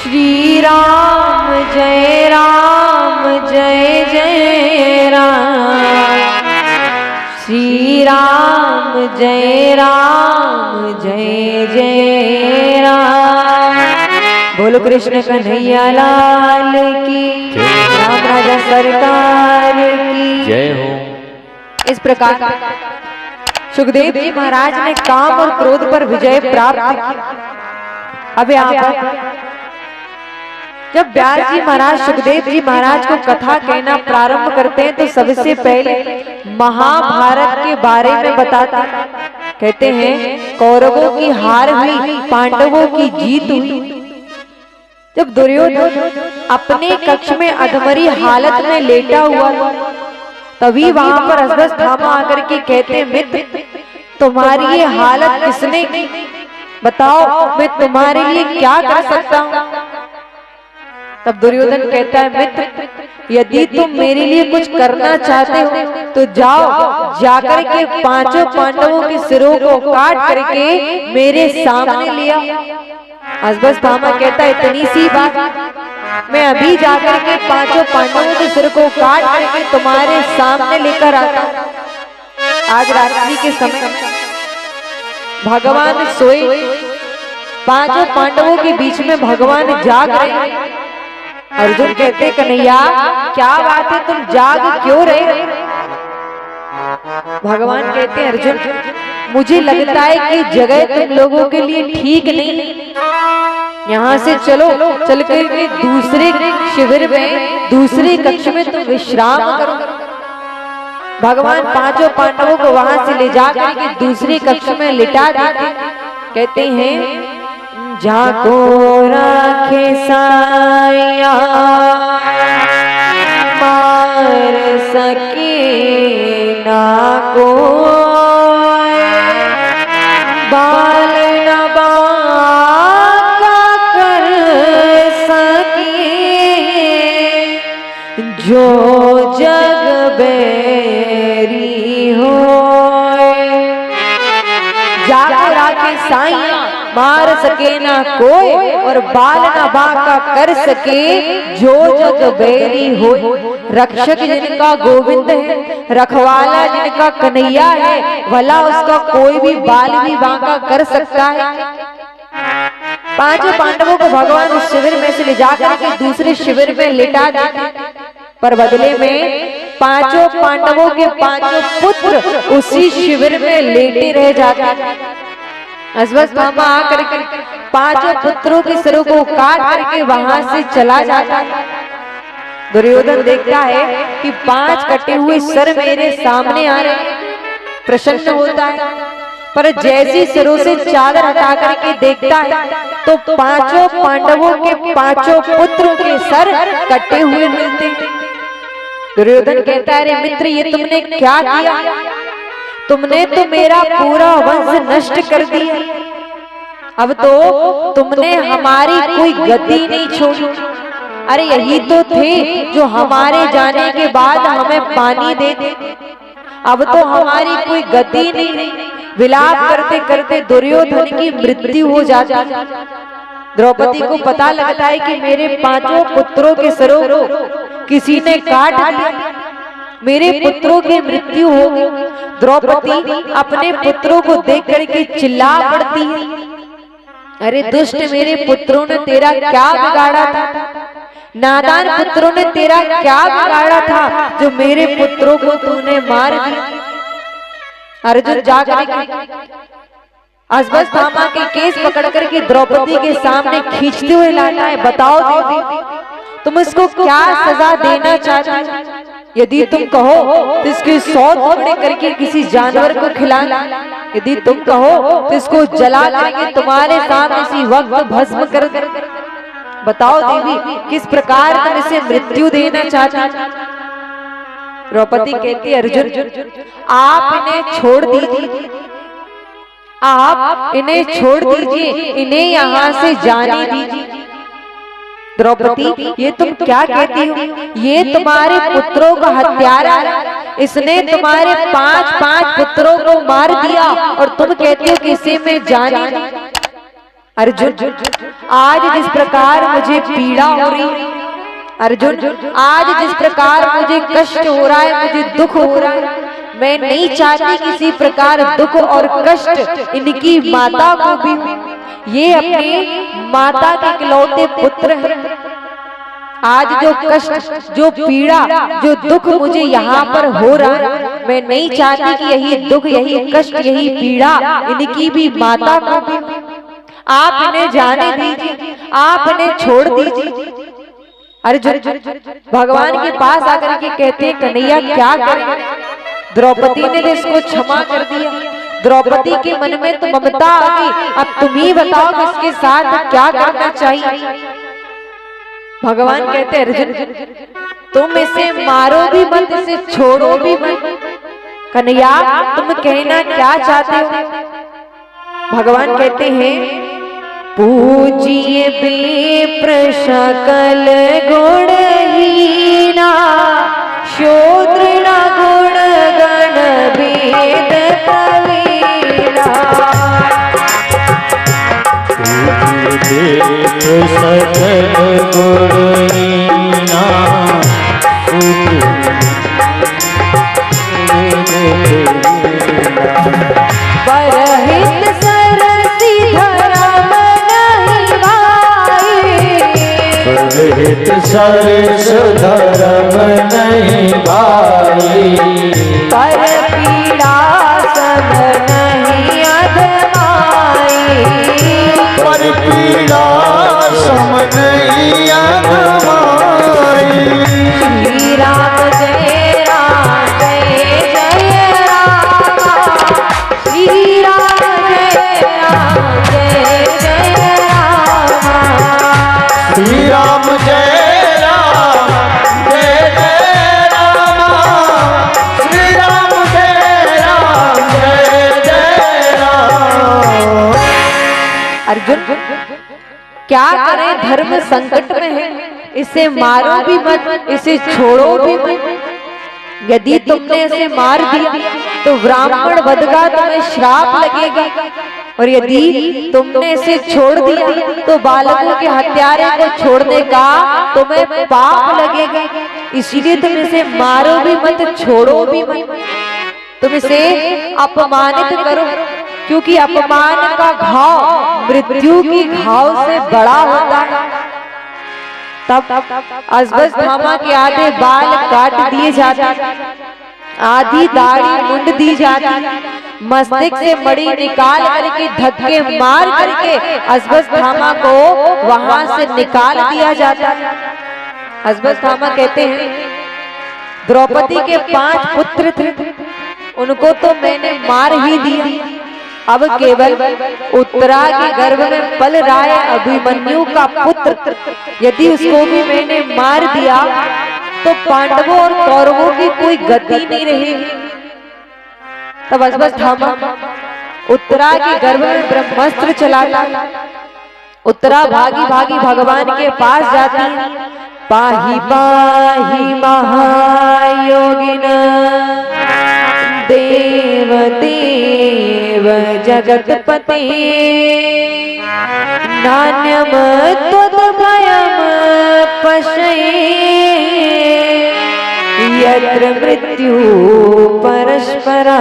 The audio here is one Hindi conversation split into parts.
श्री राम जय जय राम, श्री राम जय जय राम। बोलो कृष्ण कन्हैया लाल की, राम राजा सरकार की जय हो। इस प्रकार सुखदेव जी महाराज ने काम और क्रोध पर विजय प्राप्त की। अब आप जब व्यास जी महाराज सुखदेव जी महाराज को कथा कहना प्रारंभ करते हैं तो सबसे पहले महाभारत के बारे में बताते कहते हैं कौरवों की हार हुई, पांडवों की जीत हुई। जब दुर्योधन अपने कक्ष में अधमरी हालत में लेटा हुआ तभी वहां पर अश्वत्थामा आकर के कहते मित्र तुम्हारी ये हालत किसने की, बताओ मैं तुम्हारे लिए क्या कर सकता हूँ। तब दुर्योधन कहता है मित्र यदि तुम मेरे लिए कुछ करना चाहते हो तो जाओ, जाकर के पांचों पांडवों के सिरों को काट करके मेरे सामने ले आओ। अश्वत्थामा कहता है इतनी सी बात, मैं अभी जाकर के पांचों पांडवों के सिर को काट करके तुम्हारे सामने लेकर आता हूं। आज रात्रि के समय भगवान सोए, पांचों पांडवों के बीच में भगवान जाग रहे। अर्जुन कहते कन्हैया क्या बात है, तुम जाग क्यों रहे। भगवान कहते अर्जुन मुझे लगता है कि जगह तुम लोगों के लिए ठीक नहीं, यहाँ से चलो, चल करके दूसरे शिविर में, दूसरे कक्ष में तुम विश्राम करो। भगवान पांचों पांडवों को वहां से ले जाकर के दूसरे कक्ष में लिटा देते। कहते हैं जाको राखे साया मार सके ना कोई, बाल न बाका कर सके, जो जग बैरी होए। जाको राखे साया मार सके ना कोई और बाल ना बाका कर सके, जो जग बैरी हो। रक्षक जिनका गोविंद है, रखवाला जिनका कन्हैया है, भला उसका कोई भी बाल भी बांका कर सकता है। पांचों पांडवों को भगवान उस शिविर में से ले जाकर के दूसरे शिविर में लिटा देते, पर बदले में पांचों पांडवों के पांचों पुत्र उसी शिविर में लेटे रह जाते। अश्वत्थामा आकर के पांचों पुत्रों के सिरों को काट करके वहां से चला जाता। दुर्योधन देखता है कि 5 कटे हुए सर मेरे सामने आ रहे, प्रसन्न होता है, पर जैसी सिरों से चादर हटा करके देखता है तो पांचों पांडवों के पांचों पुत्रों के सर कटे हुए मिलते। दुर्योधन कहता है अरे मित्र ये तुमने क्या किया, तुमने तो मेरा पूरा वंश नष्ट कर दिया, अब तो तुमने हमारी कोई गति नहीं छोड़ी। अरे यही तो थे जो हमारे जाने के बाद हमें पानी देते, अब तो हमारी कोई गति नहीं। विलाप करते करते दुर्योधन की मृत्यु हो जाती। द्रौपदी को पता लगता है कि मेरे पांचों पुत्रों के सिरों को किसी ने काट दिया, मेरे पुत्रों की मृत्यु हो गई। द्रौपदी अपने पुत्रों को देख करके चिल्ला पड़ती है, अरे दुष्ट मेरे पुत्रों ने तेरा क्या बिगाड़ा था, नादान पुत्रों ने तेरा क्या बिगाड़ा था जो मेरे पुत्रों को तूने मार दिया। अर्जुन जाकर अश्वत्थामा के केस पकड़ करके द्रौपदी के सामने खींचते हुए लाता है, बताओ देवी तुम इसको क्या सजा देना चाहती हो। यदि तुम कहो तो इसके 100 टुकड़े करके किसी जानवर को खिलाना, यदि तुम कहो तो इसको जला करके तुम्हारे सामने इसी वक्त भस्म कर दे। बताओ देवी किस प्रकार तुम इसे मृत्यु देना चाहती। द्रौपदी कहती अर्जुन आप इन्हें छोड़ दीजिए, आप इन्हें छोड़ दीजिए, इन्हें यहाँ से जाने दीजिए। द्रौपदी ये तुम क्या कहती हो, ये तुम्हारे पुत्रों का हत्यारा है, इसने तुम्हारे 5 पुत्रों को मार दिया और तुम कहती हो कि इसे मैं जाने। अर्जुन, आज जिस प्रकार मुझे पीड़ा हो रही, अर्जुन आज जिस प्रकार मुझे कष्ट हो रहा है, मुझे दुख हो रहा है, मैं नहीं चाहती किसी प्रकार दुख और कष्ट इनकी माता को भी। ये अपनी माता के इकलौते पुत्र हैं। आज जो कष्ट, जो पीड़ा, जो दुख मुझे यहाँ पर हो रहा है, मैं नहीं चाहती कि यही दुख, यही कष्ट, यही पीड़ा इनकी भी माता को भी। आप इन्हें जाने दीजिए, आप इन्हें छोड़ दीजिए। अर्जुन भगवान के पास आकर के कहते हैं, कन्हैया क्या करें? द्रौपदी ने तो इसको क्षमा कर दिया। द्रौपदी के मन में तो ममता आ गई। अब तुम ही बताओ कि इसके साथ क्या करना चाहिए? भगवान कहते हैं, अर्जुन तुम इसे मारो भी मत, इसे छोड़ो भी मत। कन्हैया तुम कहना क्या चाहते हो? भगवान कहते हैं, पूजिए विप्र सकल गुणहीना, शूद्र न गुण गण भेद प्रवीणा। पूजिए विप्र सकल गुणहीना, परहित सरसी धर्म नहीं भाई, परहित सरस धर्म नहीं भाई, पर पीड़ा सम नहीं अधमाई, पर पीड़ा सम नहीं अधमाई। श्री राम जय राम जय जय राम, श्री राम जय राम जय जय राम, श्री राम जय राम जय जय राम, श्री राम जय राम जय जय राम। अर्जुन क्या करें? धर्म संकट में है, इसे मारो भी मत, इसे छोड़ो भी मत। यदि तुमने इसे मार दिया तो ब्राह्मण वध का तुम्हें श्राप लगेगा, और यदि तुमने इसे छोड़ दिया तो बालकों के हत्यारे को छोड़ने का तुम्हें पाप लगेगा। इसीलिए तुम इसे मारो भी मत, छोड़ो भी मत। तुम इसे अपमानित करो, क्योंकि अपमान का घाव मृत्यु की घाव से बड़ा होता है। तब अश्वत्थामा के आधे बाल काट दिए जाते, आधी दाढ़ी मुंड दी जाती, मस्तक से मणि निकाल करके धक्के मार करके अश्वत्थामा को वहां से निकाल दिया जाता। अश्वत्थामा कहते हैं, द्रौपदी के 5 पुत्र थे, उनको तो मैंने मार ही दिया, अब केवल उत्तरा के गर्भ में पल रहा है अभिमन्यु का पुत्र, यदि उसको भी मैंने मार दिया तो पांडवों और कौरवों की कोई गति नहीं रहेगी। तब अश्वत्थामा उत्तरा के गर्भ में ब्रह्मास्त्र चलाता। उत्तरा भागी भागी भगवान के पास जाती है, पाहि पाहि महायोगिन देव देव जगतपते, नान्यम त्वद्भयम् पश्ये, यत्र मृत्यु परस्परा।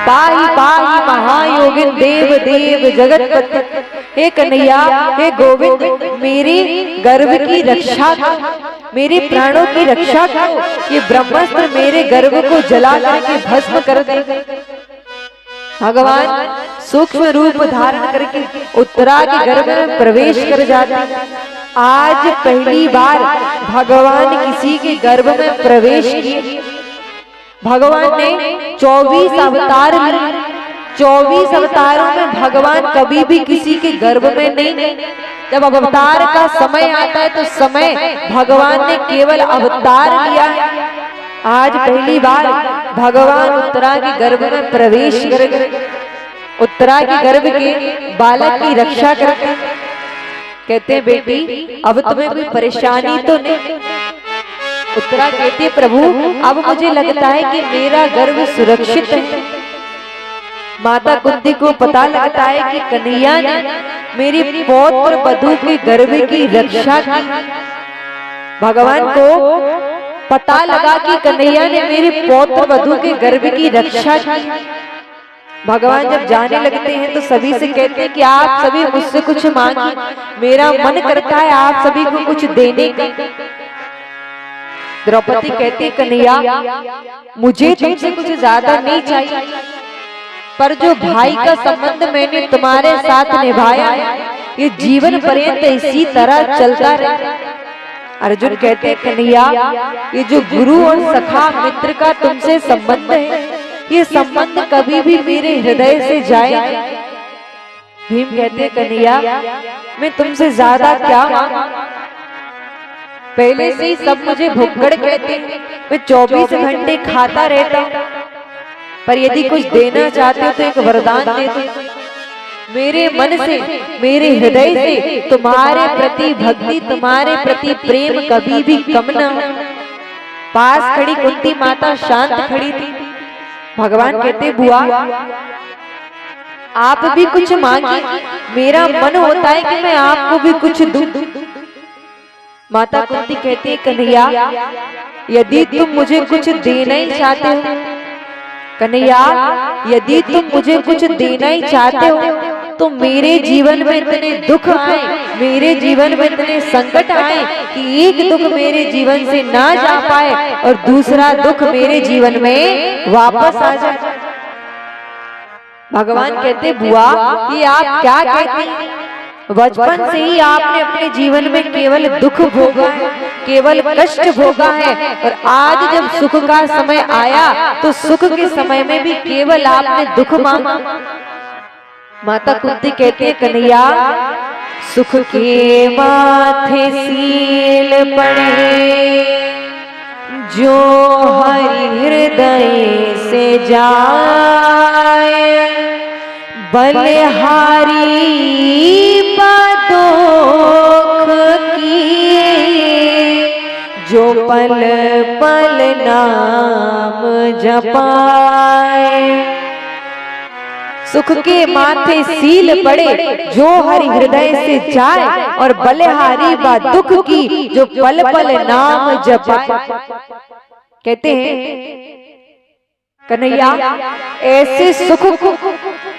पाहि पाहि महायोगिन देव देव जगतपते, हे कन्हैया, हे गोविंद, मेरे गर्भ की रक्षा करो, मेरे प्राणों की रक्षा करो। ये ब्रह्मास्त्र मेरे गर्भ को जला करके भस्म कर दे। भगवान सूक्ष्म रूप धारण करके उत्तरा के गर्भ में प्रवेश कर जाते। आज पहली बार भगवान किसी के गर्भ में प्रवेश किए। भगवान ने 24 अवतार लिए, 24 अवतारों में भगवान कभी भी किसी के गर्भ में नहीं। जब अवतार का समय आता है तो समय भगवान ने केवल अवतार लिया है। आज पहली बार भगवान उत्तरा के गर्भ में प्रवेश कर उत्तरा के गर्भ के बालक की रक्षा करते। कहते हैं, बेटी अब तुम्हें कोई परेशानी तो नहीं? उत्तरा कहती, प्रभु अब मुझे लगता है कि मेरा गर्भ सुरक्षित है। माता कुंती को पता लगता है कि कन्हैया ने मेरी पौत्र वधू के गर्भ की रक्षा की। भगवान को पता लगा कि कन्हैया ने मेरे पौत्र वधू के गर्भ की रक्षा की। भगवान जब जाने लगते हैं तो सभी से कहते हैं कि आप सभी मुझसे कुछ मांगिए, मेरा मन करता है आप सभी को कुछ देने का। द्रौपदी कहती, कन्हैया मुझे तुमसे कुछ ज्यादा नहीं चाहिए, पर जो भाई का संबंध मैंने तुम्हारे साथ निभाया ये जीवन पर्यंत इसी तरह चलता रहे। अर्जुन कहते हैं, कन्हैया ये जो गुरु और सखा मित्र का तुमसे संबंध है ये संबंध कभी भी मेरे हृदय से जाए। भीम कहते हैं, कन्हैया मैं तुमसे ज्यादा क्या मांगू, पहले से ही सब मुझे भुक्कड़ कहते हैं, मैं 24 घंटे खाता रहता हूं, पर यदि कुछ देना चाहते हो तो एक वरदान दे दो। मेरे मन से मेरे हृदय से तुम्हारे प्रति भक्ति तुम्हारे प्रति प्रेम कभी भी कम न हो। पास खड़ी कुंती माता शांत खड़ी थी। भगवान कहते, बुआ आप भी कुछ मांगिए, मेरा मन होता है कि मैं आपको भी कुछ दूं। माता कुंती कहती है, कन्हैया यदि तुम मुझे कुछ देना ही चाहते हो, कन्हैया यदि तुम मुझे कुछ देना ही चाहते हो तो मेरे जीवन में इतने दुख आए, मेरे जीवन में इतने संकट आए कि एक दुख मेरे जीवन से ना जा पाए और दूसरा दुख मेरे जीवन में वापस आ जाए। भगवान कहते, बुआ ये आप क्या कहती हैं? बचपन से ही आपने अपने जीवन में केवल दुख भोगा है, केवल कष्ट भोगा है, और आज जब सुख का समय आया तो सुख के समय में भी केवल आपने दुख मांगा। माता कुंती कहती है, कन्हैया सुख के माथे सील पड़े जो हरि हृदय से जाए, बलिहारी दुख की जो पल पल नाम जपाए। सुख के माथे सील पड़े जो हरि हृदय से जाए, और बलिहारी बा दुख की जो पल पल नाम जपाए। कहते हैं कन्हैया ऐसे सुख को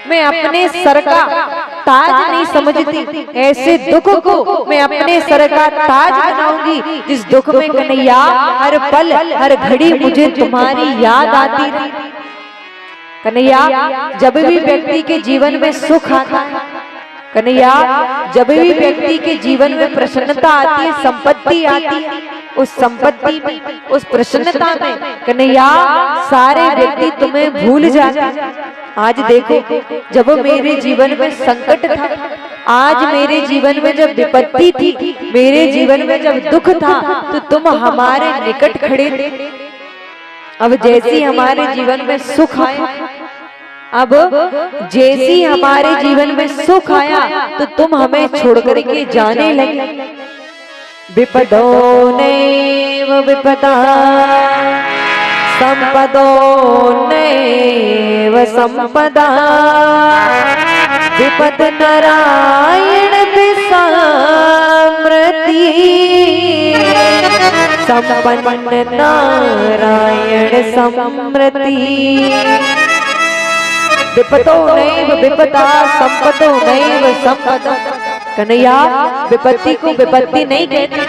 मैं अपने सर का ताज नहीं समझती, ऐसे दुख को मैं अपने सर का ताज बनाऊंगी जिस दुख में कन्हैया हर पल हर घड़ी मुझे तुम्हारी याद आती रही। कन्हैया जब भी व्यक्ति के जीवन में सुख आता है, कन्हैया जब भी व्यक्ति के जीवन में प्रसन्नता आती है, संपत्ति आती है, उस संपत्ति में उस प्रसन्नता में कन्हैया सारे व्यक्ति तुम्हें भूल जाते। आज देखो जब मेरे जीवन में संकट था, आज मेरे जीवन में जब विपत्ति थी, मेरे जीवन में जब दुख था, तो तुम हमारे निकट खड़े थे। अब जैसी हमारे जीवन में सुख आया, अब जैसी हमारे जीवन में सुख आया तो तुम हमें छोड़ करके जाने लगे। विपदो नैव विपदा संपदो नैव संपदा, विपद नारायण विसाम्रति, संपन्न नारायण समृति। विपदो नैव विपदा संपदो नैव संपदा। कन्हैया विपत्ति को विपत्ति नहीं कहते,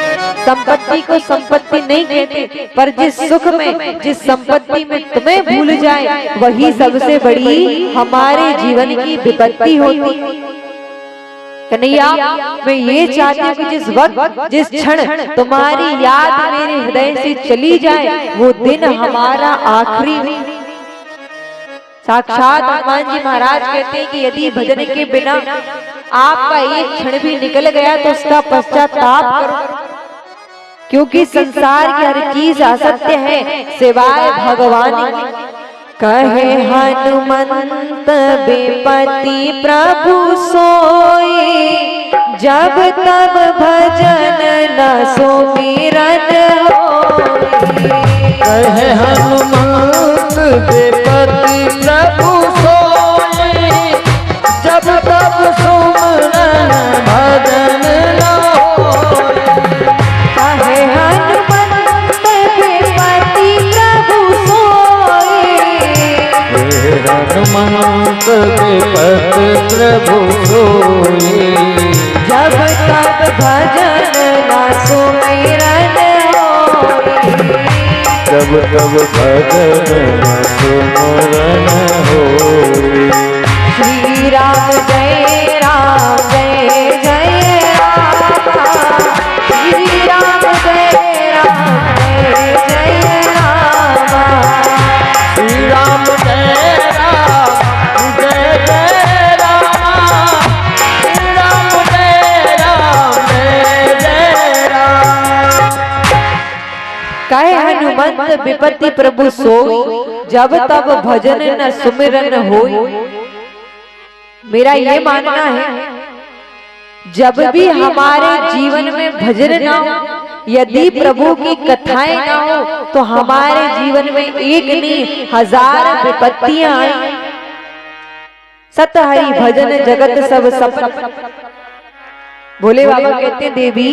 संपत्ति को संपत्ति नहीं कहते, पर जिस सुख में जिस संपत्ति में तुम्हें भूल जाए वही सबसे बड़ी हमारे जीवन की विपत्ति होती। कन्हैया मैं ये चाहती हूँ कि जिस वक्त जिस क्षण तुम्हारी याद मेरे हृदय से चली जाए वो दिन हमारा आखिरी हो। साक्षात हनुमान जी महाराज कहते हैं कि यदि भजन के बिना आपका एक क्षण भी निकल गया तो उसका पश्चाताप करो, क्योंकि संसार की हर चीज असत्य है सिवाय भगवान की। कहे हनुमंत विपत्ति प्रभु सोई, जब तब भजन न सुमिरन होई। कहे हनुमंत विपत्ति प्रभु सोई, जब तब सुमरन भजन न होए। कहे हनुमंत विपत्ति प्रभु सोए। हनुमंत विपत प्रभु सोए। जब तब भजन न सुमिरन होए। जब तब भजन न सुमरन होए। श्री राम जय राम जय जय राम। श्री राम जय राम जय जय राम। श्री राम जय राम जय जय राम। श्री राम जय राम जय जय राम। कहे हनुमंत विपत्ति प्रभु सोई। जब तब भजन न सुमिरन होई। मेरा ये मानना है जब भी हमारे जीवन में भजन ना हो, यदि प्रभु की कथाएं ना हो, तो हमारे जीवन में एक नहीं 1000 विपत्तियां आई। सत हरि भजन जगत सब सफल। भोले बाबा कहते देवी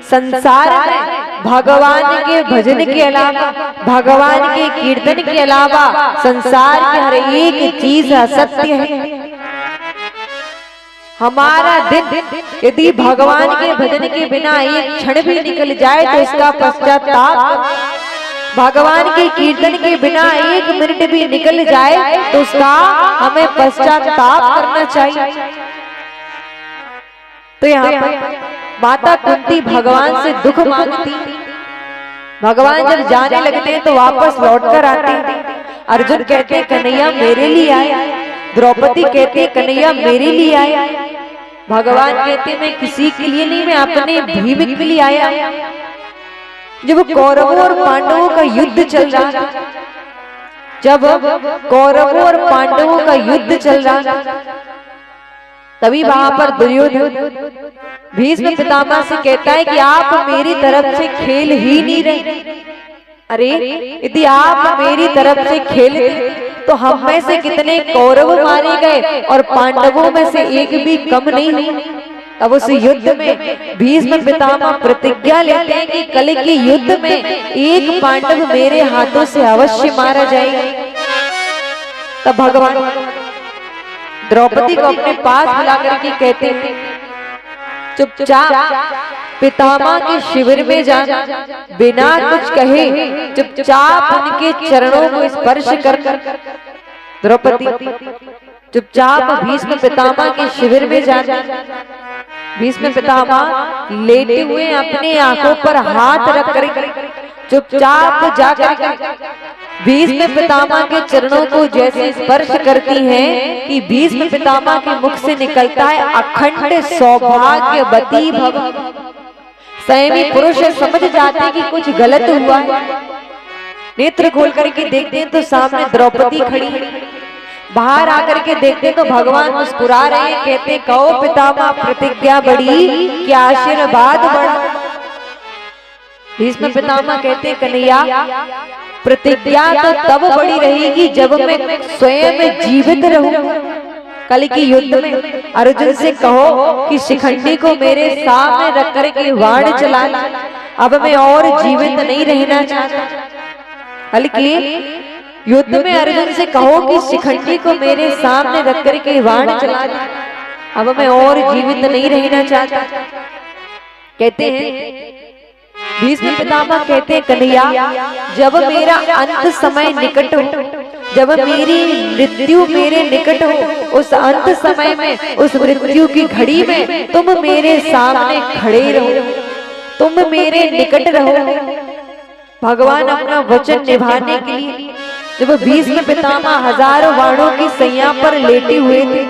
संसार में भगवान के भजन के अलावा, भगवान के कीर्तन के अलावा संसार की हर एक चीज असत्य है। हमारा दिन यदि भगवान के भजन के बिना एक क्षण भी निकल जाए तो इसका पश्चाताप, भगवान के कीर्तन के बिना एक मिनट भी निकल जाए तो उसका हमें पश्चाताप करना चाहिए। तो यहाँ पर माता कुंती भगवान से दुख मांगती। भगवान जब जाने लगते हैं तो वापस लौट कर आते हैं। अर्जुन कहते हैं कन्हैया मेरे लिए आए। द्रौपदी कहते हैं कन्हैया मेरे लिए आए। भगवान कहते मैं किसी के लिए नहीं, मैं अपने भीम के लिए आया। जब कौरवों और पांडवों का युद्ध चल रहा था, जब कौरवों और पांडवों का युद्ध चल रहा था, तभी वहां पर दुर्योधन भीष्म पितामह से कहता है कि आप मेरी तरफ से खेल ही नहीं रहे। अरे यदि आप मेरी तरफ से खेलते तो हम में से कितने कौरव मारे गए और पांडवों में से एक भी कम नहीं। अब उस युद्ध में भीष्म पितामह प्रतिज्ञा लेते हैं कि कल के युद्ध में एक पांडव मेरे हाथों से अवश्य मारा जाएगा। तब भगवान द्रौपदी को अपने पास बुलाकर के कहते हैं चुपचाप पितामह के शिविर में जा, बिना कुछ कहे चुपचाप उनके चरणों को स्पर्श कर। द्रौपदी चुपचाप भीष्म पितामह के शिविर में जा। भीष्म पितामह लेटे हुए अपने आंखों पर हाथ रख कर चुपचाप जाकर भीष्म पितामह के चरणों को जैसे स्पर्श करती हैं कि भीष्म पितामह के मुख से निकलता है अखंड सौभाग्यवती भव। संयमी पुरुष समझ जाते कि कुछ गलत हुआ है। नेत्र खोल करके देखते हैं तो सामने द्रौपदी खड़ी है। बाहर आकर के देखते तो भगवान मुस्कुरा रहे हैं। कहते कहो पितामह प्रतिज्ञा बड़ी क्या आशीर्वाद बड़ा। भीष्म पितामह कहते कन्हैया प्रतिज्ञा तो तब बड़ी रहेगी जब मैं स्वयं जीवित रहूं। कल की युद्ध में अर्जुन से कहो कि शिखंडी को मेरे सामने रख कर के वाण चला। अब मैं और जीवित नहीं रहना चाहता। कल की युद्ध में अर्जुन से कहो कि शिखंडी को मेरे सामने रख कर के वाण चला। अब मैं और जीवित नहीं रहना चाहता। कहते हैं भीष्म पितामह कहते कन्हैया जब मेरा अंत समय निकट हो, जब मेरी मृत्यु मेरे निकट हो, उस अंत समय में उस मृत्यु की घड़ी में तुम मेरे सामने खड़े रहो, तुम मेरे निकट रहो। भगवान अपना वचन निभाने के लिए जब भीष्म पितामह हजारों बाणों की सैया पर लेटे हुए थे,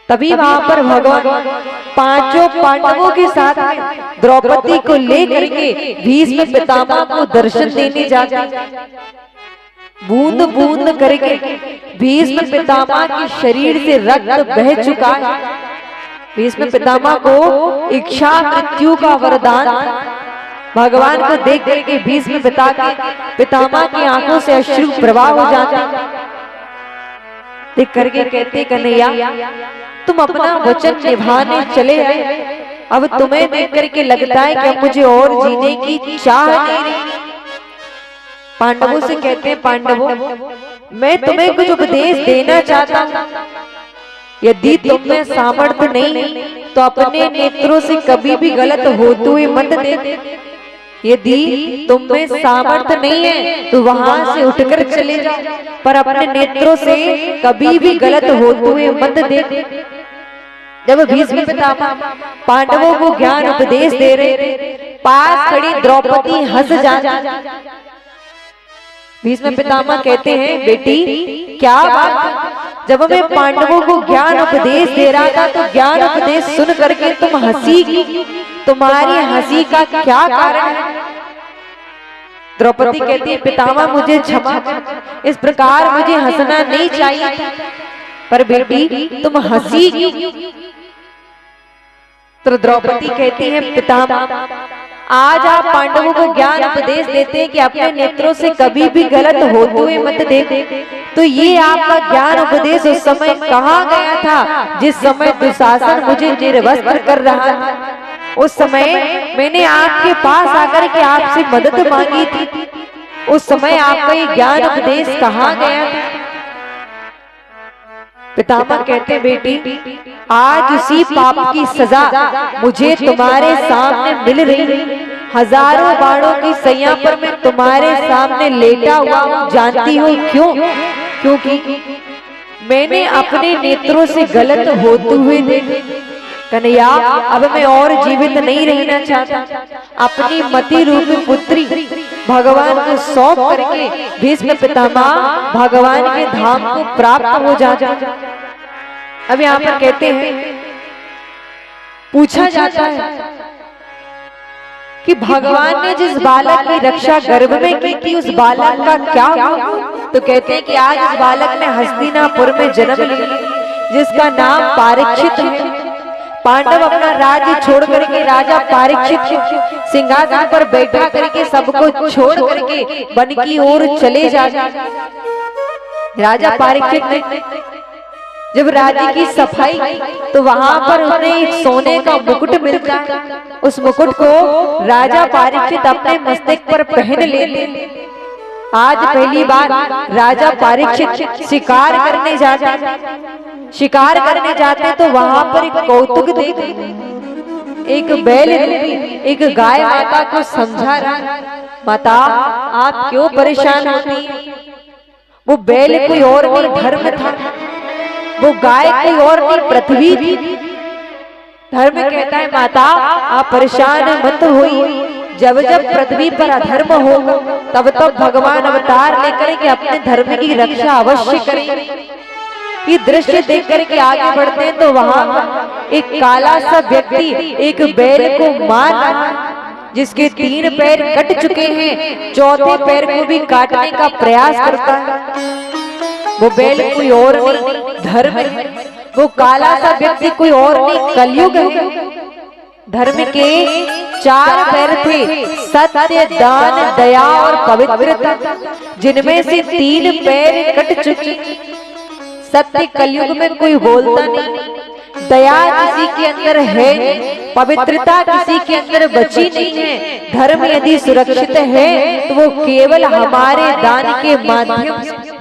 तभी वहां पर भगवान पांचों पांडवों के साथ द्रौपदी को लेकर के भीष्म पितामह को दर्शन देने जाते। बूंद बूंद करके भीष्म पितामह के शरीर से रक्त बह चुका है। भीष्म पितामह को इच्छा मृत्यु का वरदान। भगवान को देख करके भीष्म पितामह की आंखों से अश्रु प्रवाह हो जाते। देख करके कहते कन्हैया तुम अपना वचन निभाने चले आए, अब तुम्हें देख करके लगता है कि अब मुझे और जीने की चाह नहीं रही। पांडवों से कहते हैं पांडवों मैं तुम्हें कुछ उपदेश देना चाहता हूँ, यदि तुम में सामर्थ्य नहीं तो अपने नेत्रों से कभी भी गलत होते हुए मत देख। यदि तुम में सामर्थ्य नहीं है तो वहां से उठकर चले जाओ, पर अपने नेत्रों से कभी भी गलत होते हुए मत देख। जब भीष्म पितामह पांडवों को ज्ञान उपदेश दे रहे, पास खड़ी द्रौपदी हंस जा। भीष्म पितामह कहते हैं बेटी क्या बात, जब मैं पांडवों को ज्ञान उपदेश दे रहा था तो ज्ञान उपदेश सुन करके तुम हंसी की, तुम्हारी हंसी का क्या कारण है? द्रौपदी कहती है पितामह मुझे क्षमा, इस प्रकार मुझे हंसना नहीं चाहिए, पर बेटी तुम हंसी की। तो द्रौपदी कहती है पितामह आज आप पांडवों को ज्ञान उपदेश देते हैं कि अपने नेत्रों से कभी भी गलत होते हुए मत देख, तो ये आपका ज्ञान उपदेश उस समय कहाँ गया था जिस समय दुशासन मुझे निर्वस्त्र कर रहा था? उस समय मैंने आपके पास आकर के आपसे मदद मांगी थी, उस समय आपका ये ज्ञान उपदेश कहाँ गया था? पितामह कहते बेटी आज उसी पाप की सजा मुझे तुम्हारे सामने मिल रही। हजारों बाणों की सैया पर मैं तुम्हारे सामने लेटा हुआ हूँ, जानती हो क्यों? क्योंकि मैंने अपने नेत्रों से गलत होते हुए देखे। कन्हैया अब मैं और जीवित नहीं रहना चाहता, अपनी मति रूपी पुत्री भगवान को सौंप करके भीष्म पितामह भगवान के धाम को प्राप्त हो जा। अब यहाँ पर कहते हैं पूछा जाता है कि भगवान ने जिस बालक की रक्षा गर्भ में की थी उस बालक का क्या हुआ? तो कहते हैं कि आज इस बालक ने हस्तिनापुर में जन्म लिया जिसका नाम परीक्षित है। पांडव अपना राज्य छोड़ करके राजा परीक्षित सिंहासन पर बैठा करके सबको छोड़ करके वन की ओर चले जाते। राजा परीक्षित ने जब राज्य की सफाई तो वहां पर उन्हें एक सोने का मुकुट मिलता है, उस मुकुट को राजा परीक्षित अपने मस्तक पर पहन लेते। आज पहली बार राजा परीक्षित शिकार करने जाते तो वहां पर एक कौतुक देखते, एक बैल एक गाय माता को समझा रहा माता आप क्यों परेशान होती हैं? वो बैल कोई और नहीं धर्म था, वो गाय कोई और नहीं पृथ्वी थी। धर्म कहता है माता आप परेशान मत होइए, जब जब पृथ्वी पर अधर्म हो तब तब भगवान अवतार लेकर के अपने धर्म की रक्षा अवश्य करें। ये दृश्य देख करके आगे बढ़ते हैं तो वहां एक काला सा व्यक्ति एक बैल को मार जिसके 3 पैर कट चुके हैं, चौथे पैर को भी काटने का प्रयास करता है। वो बैल कोई और नहीं धर्म है, वो काला सा व्यक्ति कोई और नहीं कलयुग है। धर्म के 4 पैर थे सत्य दान दया और पवित्रता, जिनमें से 3 पैर कट चुके। सत्य कलयुग में कोई बोलता नहीं, दया किसी के अंदर है, पवित्रता किसी के अंदर बची नहीं है। धर्म यदि सुरक्षित है तो वो केवल हमारे दान के माध्यम से।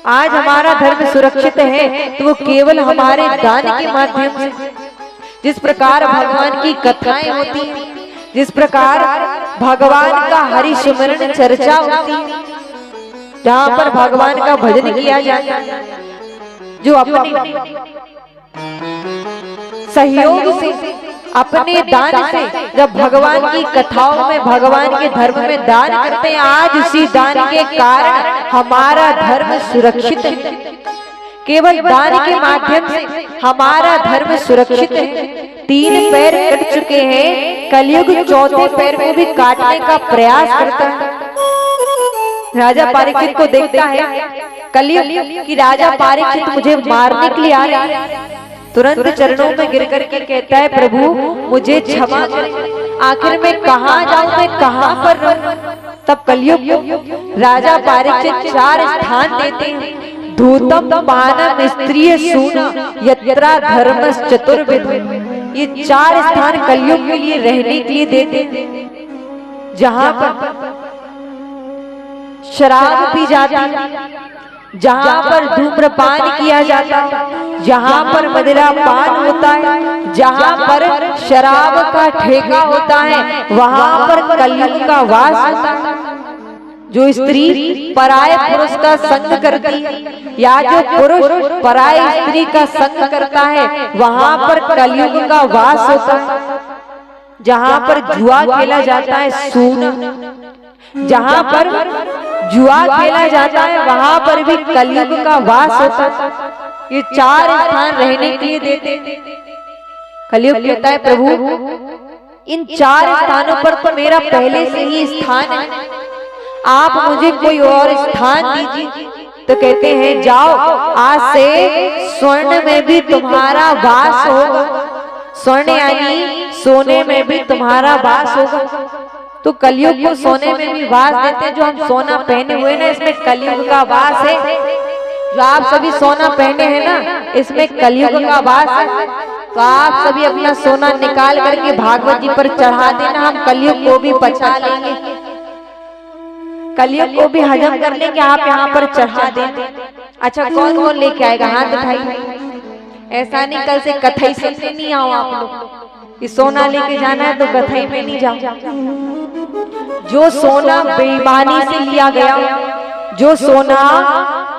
आज हमारा धर्म सुरक्षित है तो वो केवल हमारे दान के माध्यम से। जिस प्रकार भगवान की कथाएं होती हैं, जिस प्रकार भगवान का हरि सुमरन चर्चा होती है, जहाँ पर भगवान का भजन किया जाता है, जो अपने सहयोग से अपने दान से जब भगवान की कथाओं में भगवान के धर्म में दान करते हैं, आज उसी दान के कारण हमारा धर्म सुरक्षित है। केवल दान के माध्यम से हमारा धर्म सुरक्षित है। 3 पैर कट चुके हैं, कलयुग चौथे पैर को भी काटने का प्रयास करता है। राजा परीक्षित को देखता है कलयुग की राजा परीक्षित मुझे मारने के लिए आ रहा है, तुरंत चरणों में गिर करके कहता है प्रभु मुझे क्षमा करें, आखिर मैं कहाँ जाऊं, मैं कहाँ पर रहूं? तब कलयुग राजा परीक्षित 4 स्थान देते हैं, धूतम पानम स्त्रिय सूना यत्रा धर्मस चतुर्विध। ये 4 स्थान कलयुग के लिए रहने के लिए देते, जहां पर शराब पी जाती, जहां पर धूम्रपान किया जाता है, जहां पर मदिरा पान होता है, जहां पर शराब का ठेका होता है, वहां पर कलयुग का वास होता है। जो स्त्री पराये पुरुष का संग करती है या जो पुरुष पराये स्त्री का संग करता है, वहां पर कलयुग का वास होता है। जहां पर जुआ खेला जाता है, सूना, जहां पर जुआ खेला जाता है वहां पर भी कलयुग का वास होता है। ये 4 स्थान रहने के लिए देते। कलयुग कहता है प्रभु इन 4 स्थानों पर तो मेरा पहले से ही स्थान है, आप मुझे कोई और स्थान दीजिए। तो कहते हैं जाओ, आज से स्वर्ण में भी तुम्हारा वास होगा, स्वर्ण यानी सोने में भी तुम्हारा वास होगा। तो कलयुग को सोने में भी वास देते हैं। जो हम सोना पहने हुए ना, इसमें कलयुग का वास है। जो आप सभी सोना पहने हैं ना, इसमें कलयुग का वास है। तो आप सभी अपना सोना निकाल करके भागवत जी पर चढ़ा देना, हम कलयुग को भी पचा लेंगे, कलयुग को भी हजम कर लेंगे, आप यहाँ पर चढ़ा देंगे। अच्छा कौन कौन लेके आएगा, हाथ उठाइए। ऐसा नहीं कल से कथई सुनने नहीं आओ आप लोग, कि सोना लेके जाना है तो कथई में नहीं जाओ। जो सोना बेईमानी से लिया गया, जो सोना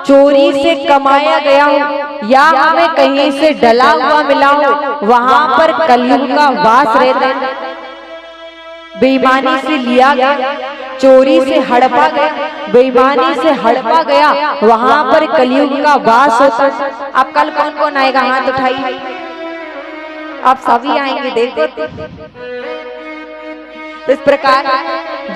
चोरी से कमाया गया हो या हमें कहीं से डला हुआ मिला हो, वहां पर कलयुग का वास रहता है। बेईमानी से लिया गया, चोरी से हड़पा गया, बेईमानी से हड़पा गया, वहां पर कलयुग का वास होता है। अब कल कौन कौन आएगा, हाथ उठाइए। आप सभी आएंगे, देखो। इस प्रकार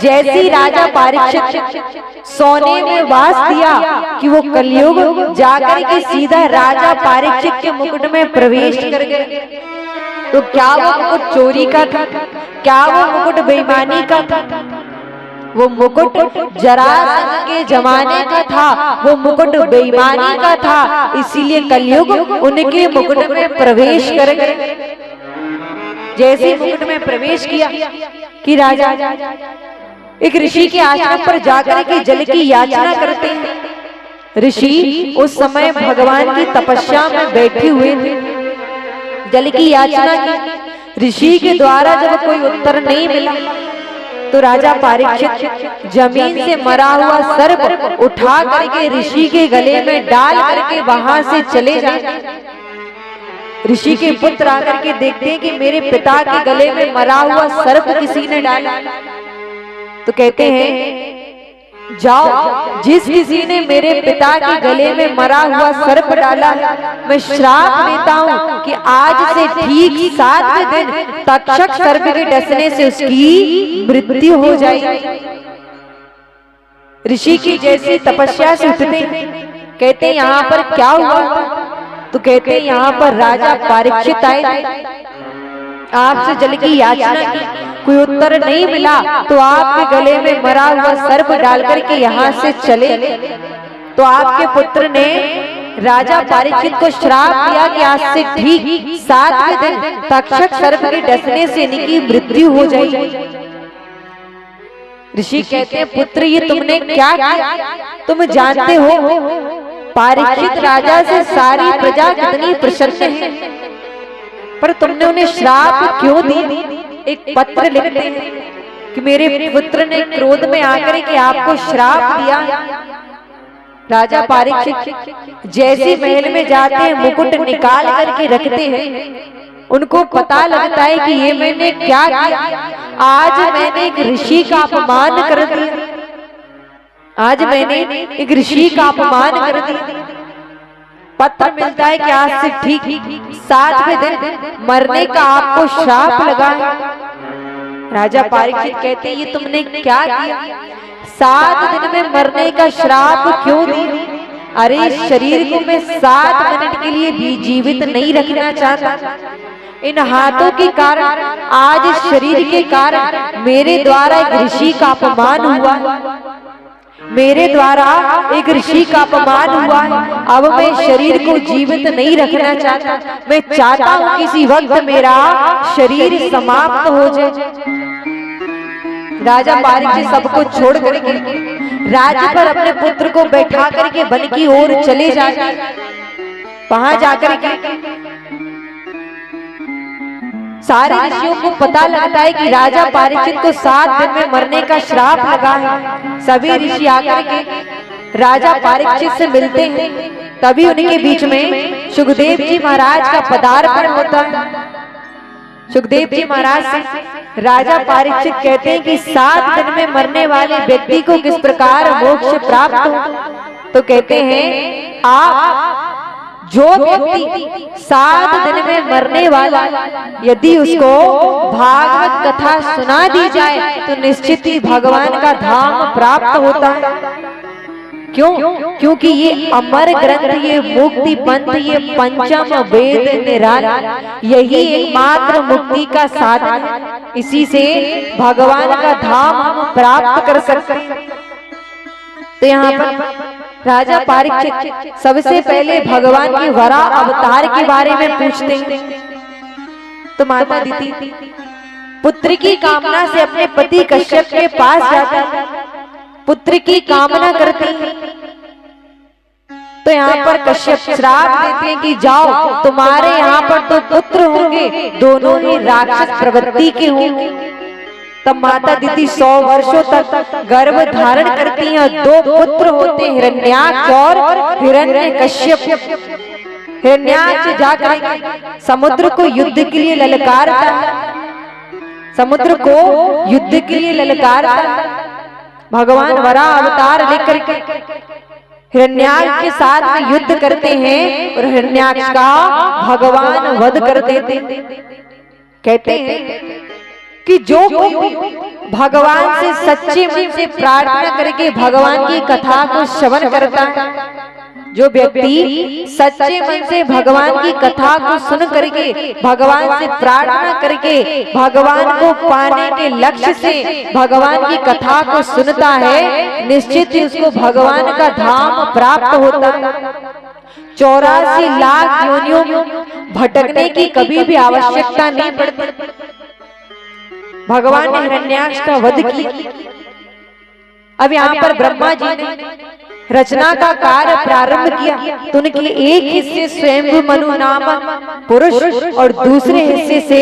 जैसी राजा परीक्षित सोने में वास दिया कि वो कलयुग जाकर के सीधा राजा परीक्षित के मुकुट में प्रवेश कर गए। तो क्या वो मुकुट चोरी का था, क्या वो मुकुट बेईमानी का था? वो मुकुट जरासंध के जमाने का था, वो मुकुट बेईमानी का था, इसीलिए कलयुग उनके मुकुट में प्रवेश कर गए। जैसे मुकुट में प्रवेश किया कि राजा एक ऋषि के आश्रम पर जाकर के जल की याचना करते हैं। ऋषि उस समय भगवान की तपस्या में बैठे हुए थे, जल की याचना की। ऋषि के द्वारा जब कोई उत्तर नहीं मिला तो राजा परीक्षित जमीन से मरा हुआ सर्प उठा करके ऋषि के गले में डाल करके वहां से चले जाते। ऋषि के पुत्र आकर के देखते हैं कि मेरे पिता के गले में मरा हुआ सर्प किसी ने डाला। तो कहते हैं जाओ, जिस किसी ने मेरे पिता के गले में मरा हुआ सर्प डाला, मैं श्राप देता हूँ कि आज से ठीक 7वें दिन तक्षक सर्प के डसने से उसकी मृत्यु हो जाएगी। ऋषि की जैसी तपस्या से उठते, कहते यहाँ पर क्या हुआ? तो कहते हैं यहाँ पर राजा परीक्षित आए, आपसे जल की याचना की, कोई उत्तर नहीं मिला तो आपके गले में मरा हुआ सर्प डाल करके यहाँ से चले। तो आपके पुत्र ने राजा परीक्षित को श्राप दिया कि आज से ठीक 7वें दिन तक्षक सर्प के डसने से इनकी मृत्यु हो जाएगी। ऋषि कहते हैं पुत्र ये तुमने क्या किया? तुम जानते हो परीक्षित राजा से सारी प्रजा कितनी प्रसन्न है, पर तुमने उन्हें श्राप क्यों दी? एक पत्र लिखते हैं कि मेरे पुत्र ने क्रोध में आकर के आपको श्राप दिया। राजा परीक्षित जैसे महल में जाते हैं, मुकुट निकाल करके रखते हैं। उनको पता लगता है कि ये मैंने क्या किया, आज मैंने एक ऋषि का अपमान कर दिया, आज मैंने एक ऋषि का अपमान कर दिया। पत्र मिलता है कि आज से ठीक 7वें दिन मरने का आपको श्राप लगा है। राजा परीक्षित कहते हैं ये तुमने क्या किया? 7 दिन में मरने का श्राप क्यों दिया? अरे शरीर को मैं 7 मिनट के लिए भी जीवित नहीं रखना चाहता। इन हाथों के कारण, आज इस शरीर के कारण मेरे द्वारा एक ऋषि का अपमान हुआ। मेरे द्वारा एक ऋषि का अपमान हुआ है, अब मैं शरीर को जीवित नहीं रखना चाहता, मैं चाहता हूँ किसी वक्त मेरा शरीर समाप्त हो जाए। राजा परीक्षित सबको छोड़ करके राज्य पर अपने पुत्र को बैठा करके वन की ओर चले जाते। वहां जाकर के सारे ऋषियों को पता लगता है कि राजा परीक्षित को 7 दिन में मरने का श्राप लगा है। सभी ऋषि आकर के राजा परीक्षित से मिलते हैं। तभी उनके बीच में सुखदेव जी महाराज का पदार्पण होता है। सुखदेव जी महाराज से राजा परीक्षित कहते हैं कि 7 दिन में मरने वाले व्यक्ति को किस प्रकार मोक्ष प्राप्त हो। तो कहते हैं आप जो व्यक्ति 7 दिन में मरने वाला यदि उसको भागवत कथा सुना दी जाए तो निश्चित ही भगवान का धाम प्राप्त होता है। क्यों? क्योंकि ये अमर ग्रंथ, ये मुक्ति पंथ, ये पंचम वेद निराला, यही एकमात्र मुक्ति का साधन है। इसी से भगवान का धाम हम प्राप्त कर सकते हैं। तो यहाँ पर राजा परीक्षित सबसे पहले भगवान के वराह अवतार के बारे में पूछते हैं। तो माता अदिति पुत्र की कामना से अपने पति कश्यप के पास जाता है, पुत्र की कामना करती है। तो यहाँ पर कश्यप श्राप देते हैं कि जाओ, तुम्हारे यहाँ पर तो पुत्र होंगे, दोनों ही राक्षस प्रवृत्ति के होंगे। तब माता अदिति 100 वर्षों तक गर्भ धारण करती हैं। 2 पुत्र होते हैं, हिरण्याक्ष और हिरण्यकश्यप। हिरण्याक्ष जाकर समुद्र को युद्ध के लिए ललकारता है, समुद्र को युद्ध के लिए ललकारता है। भगवान वराह अवतार लेकर के हिरण्याक्ष के साथ में युद्ध करते हैं और हिरण्याक्ष का भगवान वध कर देते। कहते हैं कि जो कोई भगवान से सच्चे मन से प्रार्थना करके भगवान की कथा को श्रवण करता है, जो व्यक्ति सच्चे मन से भगवान की कथा को सुन करके भगवान से प्रार्थना करके भगवान को पाने के लक्ष्य से भगवान की कथा को सुनता है, निश्चित ही उसको भगवान का धाम प्राप्त होता है। 84 लाख योनियों में भटकने की कभी भी आवश्यकता नहीं पड़ती। भगवान ने हिरण्याक्ष का वध किया। अब यहाँ पर ब्रह्मा जी ने रचना का कार्य प्रारंभ किया तो उनके एक हिस्से स्वयं मनु नामक पुरुष और दूसरे हिस्से से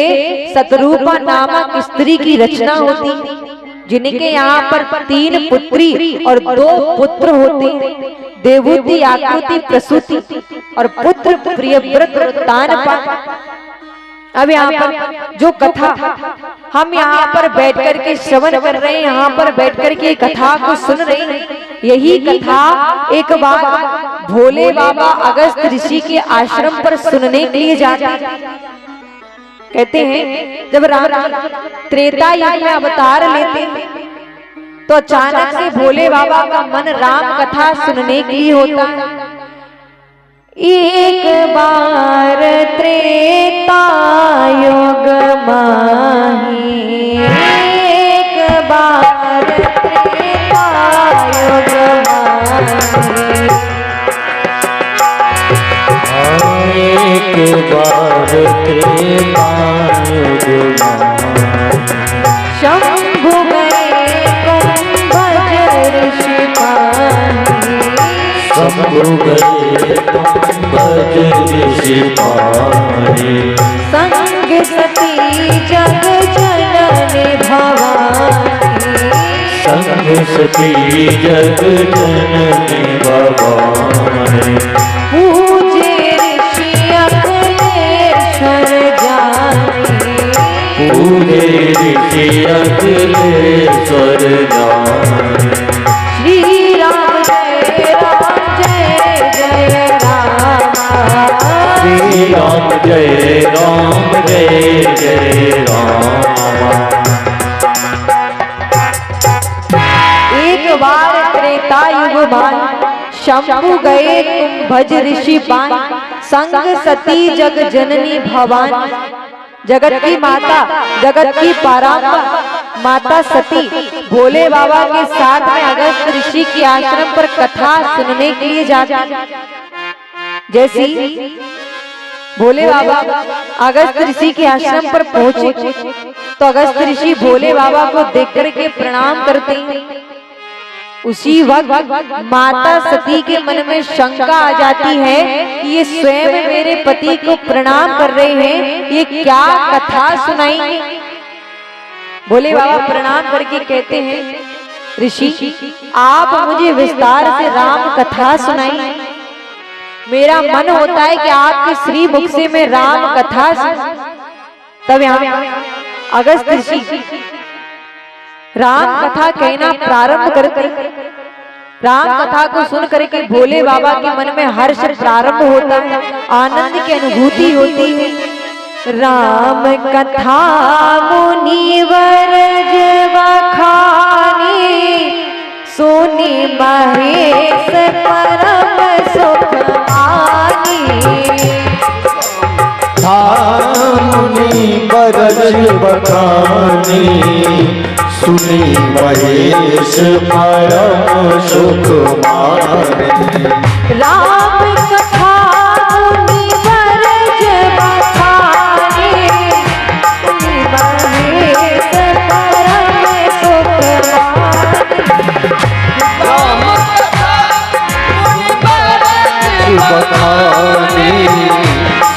शतरूपा नामक स्त्री की रचना होती, जिनके यहाँ पर 3 पुत्री और 2 पुत्र होते, देवहूति, आकृति, प्रसूति और पुत्र प्रियव्रत और तानपा। अब यहाँ पर जो कथा हम यहाँ पर बैठ करके श्रवण कर रहे हैं, यहाँ पर बैठ करके कथा को सुन रहे हैं, यही कथा एक बार भोले बाबा अगस्त ऋषि के आश्रम पर सुनने के लिए जाते हैं। कहते हैं जब राम त्रेता युग में अवतार लेते हैं तो अचानक से भोले बाबा का मन राम कथा सुनने के लिए होता है। एक बार त्रेता युग माही, एक बार त्रेता युग माही, एक बार त्रेता युग माही, शंभु गए कुंभज ऋषि पानी, शंभु गए कुंभज ऋषि पानी, संग सती जग जननी भवानी, संग सती जग जननी भवानी, पूजे ऋषि अखिलेश्वर जानी, पूजे ऋषि अखिलेश्वर जानी, श्री राम जय राम जय जय राम, श्री राम जय राम जय जय राम। एक बार त्रेता युग में शंभु गए कुंभज ऋषि पानी, संग सती जग जननी भवानी, जगत की माता, जगत की परांबा, माता सती भोले बाबा के साथ में अगस्त ऋषि के आश्रम पर कथा सुनने के लिए जाती। जैसी भोले बाबा अगस्त ऋषि के आश्रम पर पहुंचे तो अगस्त ऋषि भोले बाबा को देख करके प्रणाम करते हैं। उसी वक्त माता सती के मन में शंका आ जाती है कि ये स्वयं मेरे पति को प्रणाम कर रहे हैं, ये क्या कथा सुनाएंगे। भोले बाबा प्रणाम करके कहते हैं, ऋषि आप मुझे विस्तार से राम कथा सुनाइए। मेरा मन होता है कि आपके श्री मुख से मैं राम कथा सुन। तब यहाँ अगस्त ऋषि राम कथा कहना प्रारंभ करते। राम कथा को सुन करके भोले बाबा के मन में हर्ष प्रारंभ होता है, आनंद की अनुभूति होती है। राम कथा मुनिवर जब बखानी, सुनी महेश परम सुख मानी। मुनि बरज बखानी, सुनी महेश परम सुख मानी। राम कथा मुनिवर जब बखानी, सुनी महेश परम सुख मानी। राम कथा मुनिवर बखानी,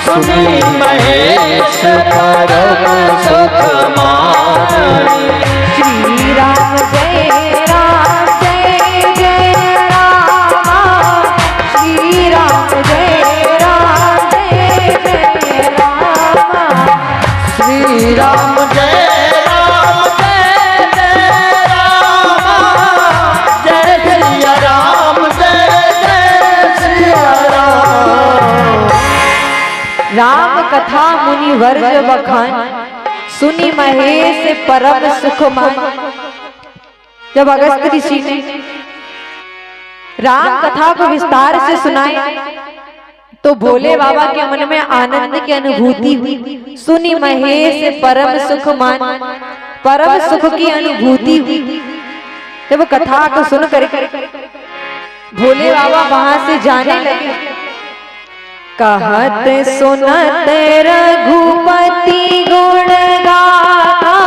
सुनी महेश परम सुख मानी। श्री राम जय राम जय जय राम, श्री राम जय राम जय जय राम, श्री राम जय राम जय जय राम, जय सिया राम जय जय सिया राम। राम कथा मुनिवर जब बखानी, सुनी महेश परम सुख मानी। जब अगस्त ऋषि ने राम कथा को विस्तार से सुनाए तो भोले बाबा के मन में आनंद की अनुभूति हुई। सुनी महेश परम सुख मानी, परम सुख की अनुभूति हुई। जब कथा को सुन कर भोले बाबा वहां से जाने लगे। कहत सुनत रघुपति गुण गाथा,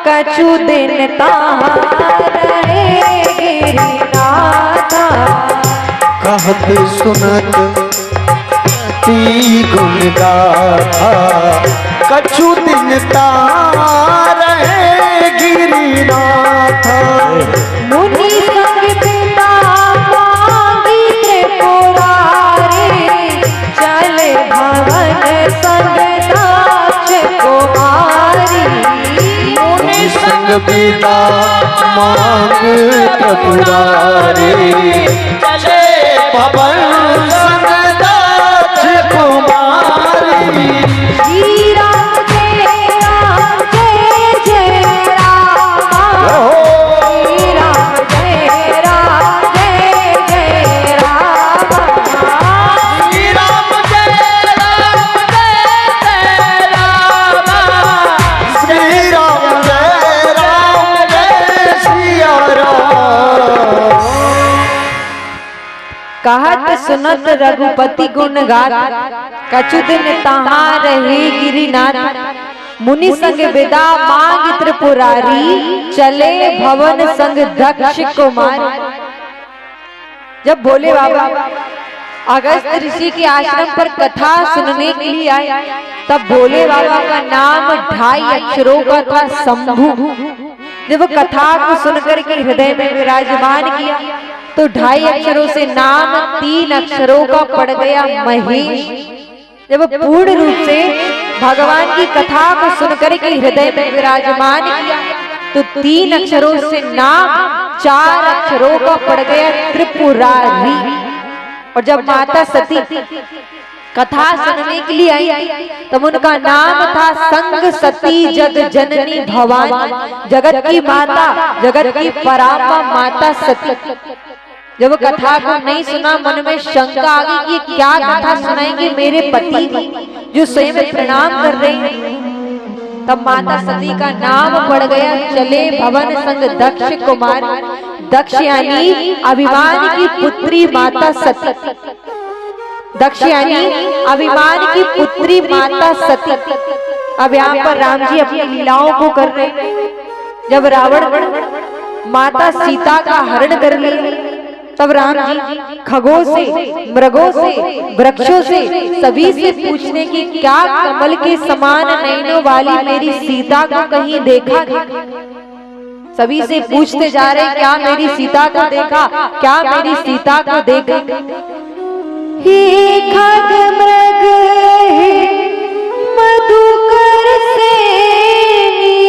कछु दिन तारे गिरिनाथा। कहत सुनत ती गुण गाथा, कछु दिन तारे गिरिनाथा। मुनि संग पिता मांगी त्रिपुरारी, चले भवन संग दाक्ष कुमारी। मुनि संग पिता मांग त्रिपुरारी, चले भवन संग दाक्ष कुमारी। श्री राम जय राम जय जय राम, श्री राम जय राम जय जय राम, श्री राम जय राम जय जय राम, श्री राम जय सिया राम। कहत सुनत रघुपति गुण गाथ, कछु दिन तहाँ रहे गिरिनाथ। मुनि संग विदा मांग त्रिपुरारी, चले भवन संग दक्ष कुमार। जब भोले बाबा अगस्त ऋषि के आश्रम पर कथा सुनने के लिए आए तब भोले बाबा का नाम 2.5 अक्षरों का था, शंभु। जब कथा को सुनकर के हृदय में विराजमान किया तो 2.5 अक्षरों से नाम 3 अक्षरों का पड़ गया, महेश। जब पूर्ण रूप से भगवान की कथा को सुनकर के हृदय में विराजमान किया तो 3 अक्षरों से नाम 4 अक्षरों का पड़ गया, त्रिपुरारी। और जब माता सती कथा सुनने के लिए आई तब उनका नाम था संग सती जग जननी भवानी, जगत की माता, जगत की परात्मा माता सती। जब कथा को नहीं सुना मन में शंका आ गई कि क्या कथा सुनाएंगे मेरे पति जो स्वयं प्रणाम कर रहे हैं। तब माता सती का नाम पड़ गया चले भवन संग दक्ष कुमार। दक्ष यानी अभिमान की पुत्री माता सती। दक्ष यानी अभिमान की पुत्री माता सती। अब यहाँ पर राम जी अपनी लीलाओं को कर रहे हैं। जब रावण माता सीता का हरण कर लिया, तब राम जी खगों से, मृगों से, वृक्षों से, सभी से पूछने की क्या कमल के समान नैनों वाली मेरी सीता को कहीं देखा? सभी से पूछते जा रहे, क्या मेरी सीता को देखा, क्या मेरी सीता को देखा? हे खग मृग हे मधुकर सेनी,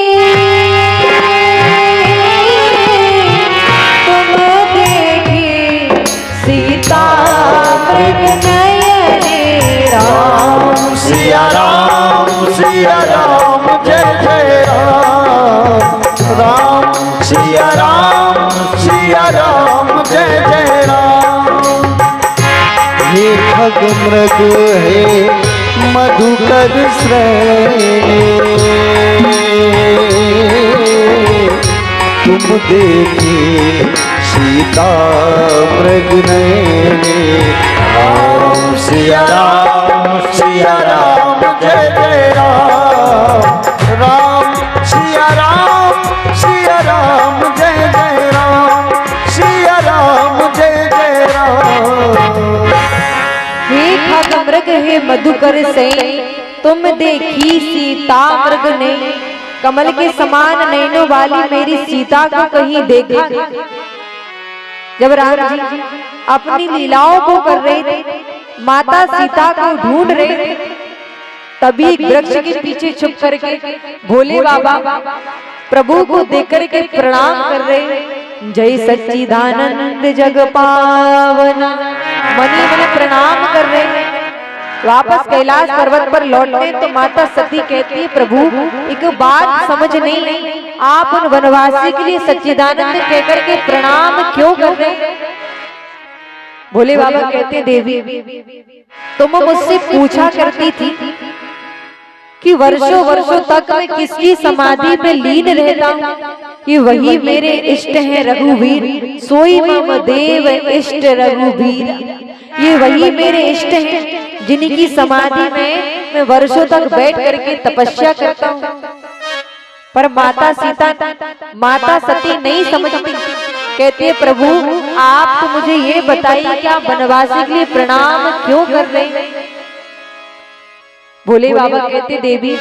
तुम देखी सीता मृग नयने राम। सिया राम जय जय राम। राम सिया राम जय जय राम। ये खग मृग है मधुकर श्रेणी, तुम देखी सीता मृग नयने राम। सिया राम जय जय राम। राम सिया राम जय जय राम। सिया राम जय जय राम। हे खग मृग हे मधुकर सेनी, तुम देखी सीता मृग ने, कमल के समान नैनों वाली मेरी सीता को कहीं देखा? जब राम जी अपनी लीलाओं को कर रहे थे, माता सीता को ढूंढ रहे थे, तभी एक वृक्ष के पीछे छुप करके भोले बाबा प्रभु को देख करके प्रणाम कर रहे। जय सच्चिदानंद जग पावन, मनी मन प्रणाम कर रहे। वापस कैलाश पर्वत पर लौटने तो माता सती कहती है, प्रभु एक बात समझ नहीं, आप उन वनवासी के लिए सच्चिदानंद कहकर के प्रणाम क्यों कर रहे? भोले बाबा कहते, देवी तुम मुझसे पूछा करती थी कि वर्षों वर्षों तक मैं किसकी समाधि में लीन रहता हूँ, कि वही मेरे इष्ट हैं रघुवीर, सोई मम देव इष्ट रघुवीर। ये वही मेरे इष्ट हैं जिनकी समाधि में मैं वर्षों तक बैठ करके तपस्या करता हूँ। पर माता सती नहीं समझती, कहते हैं, प्रभु आप तो मुझे ये बताइए कि आप वनवासी के लिए प्रणाम क्यों कर रहे हैं? भोले बाबा कहते, देवी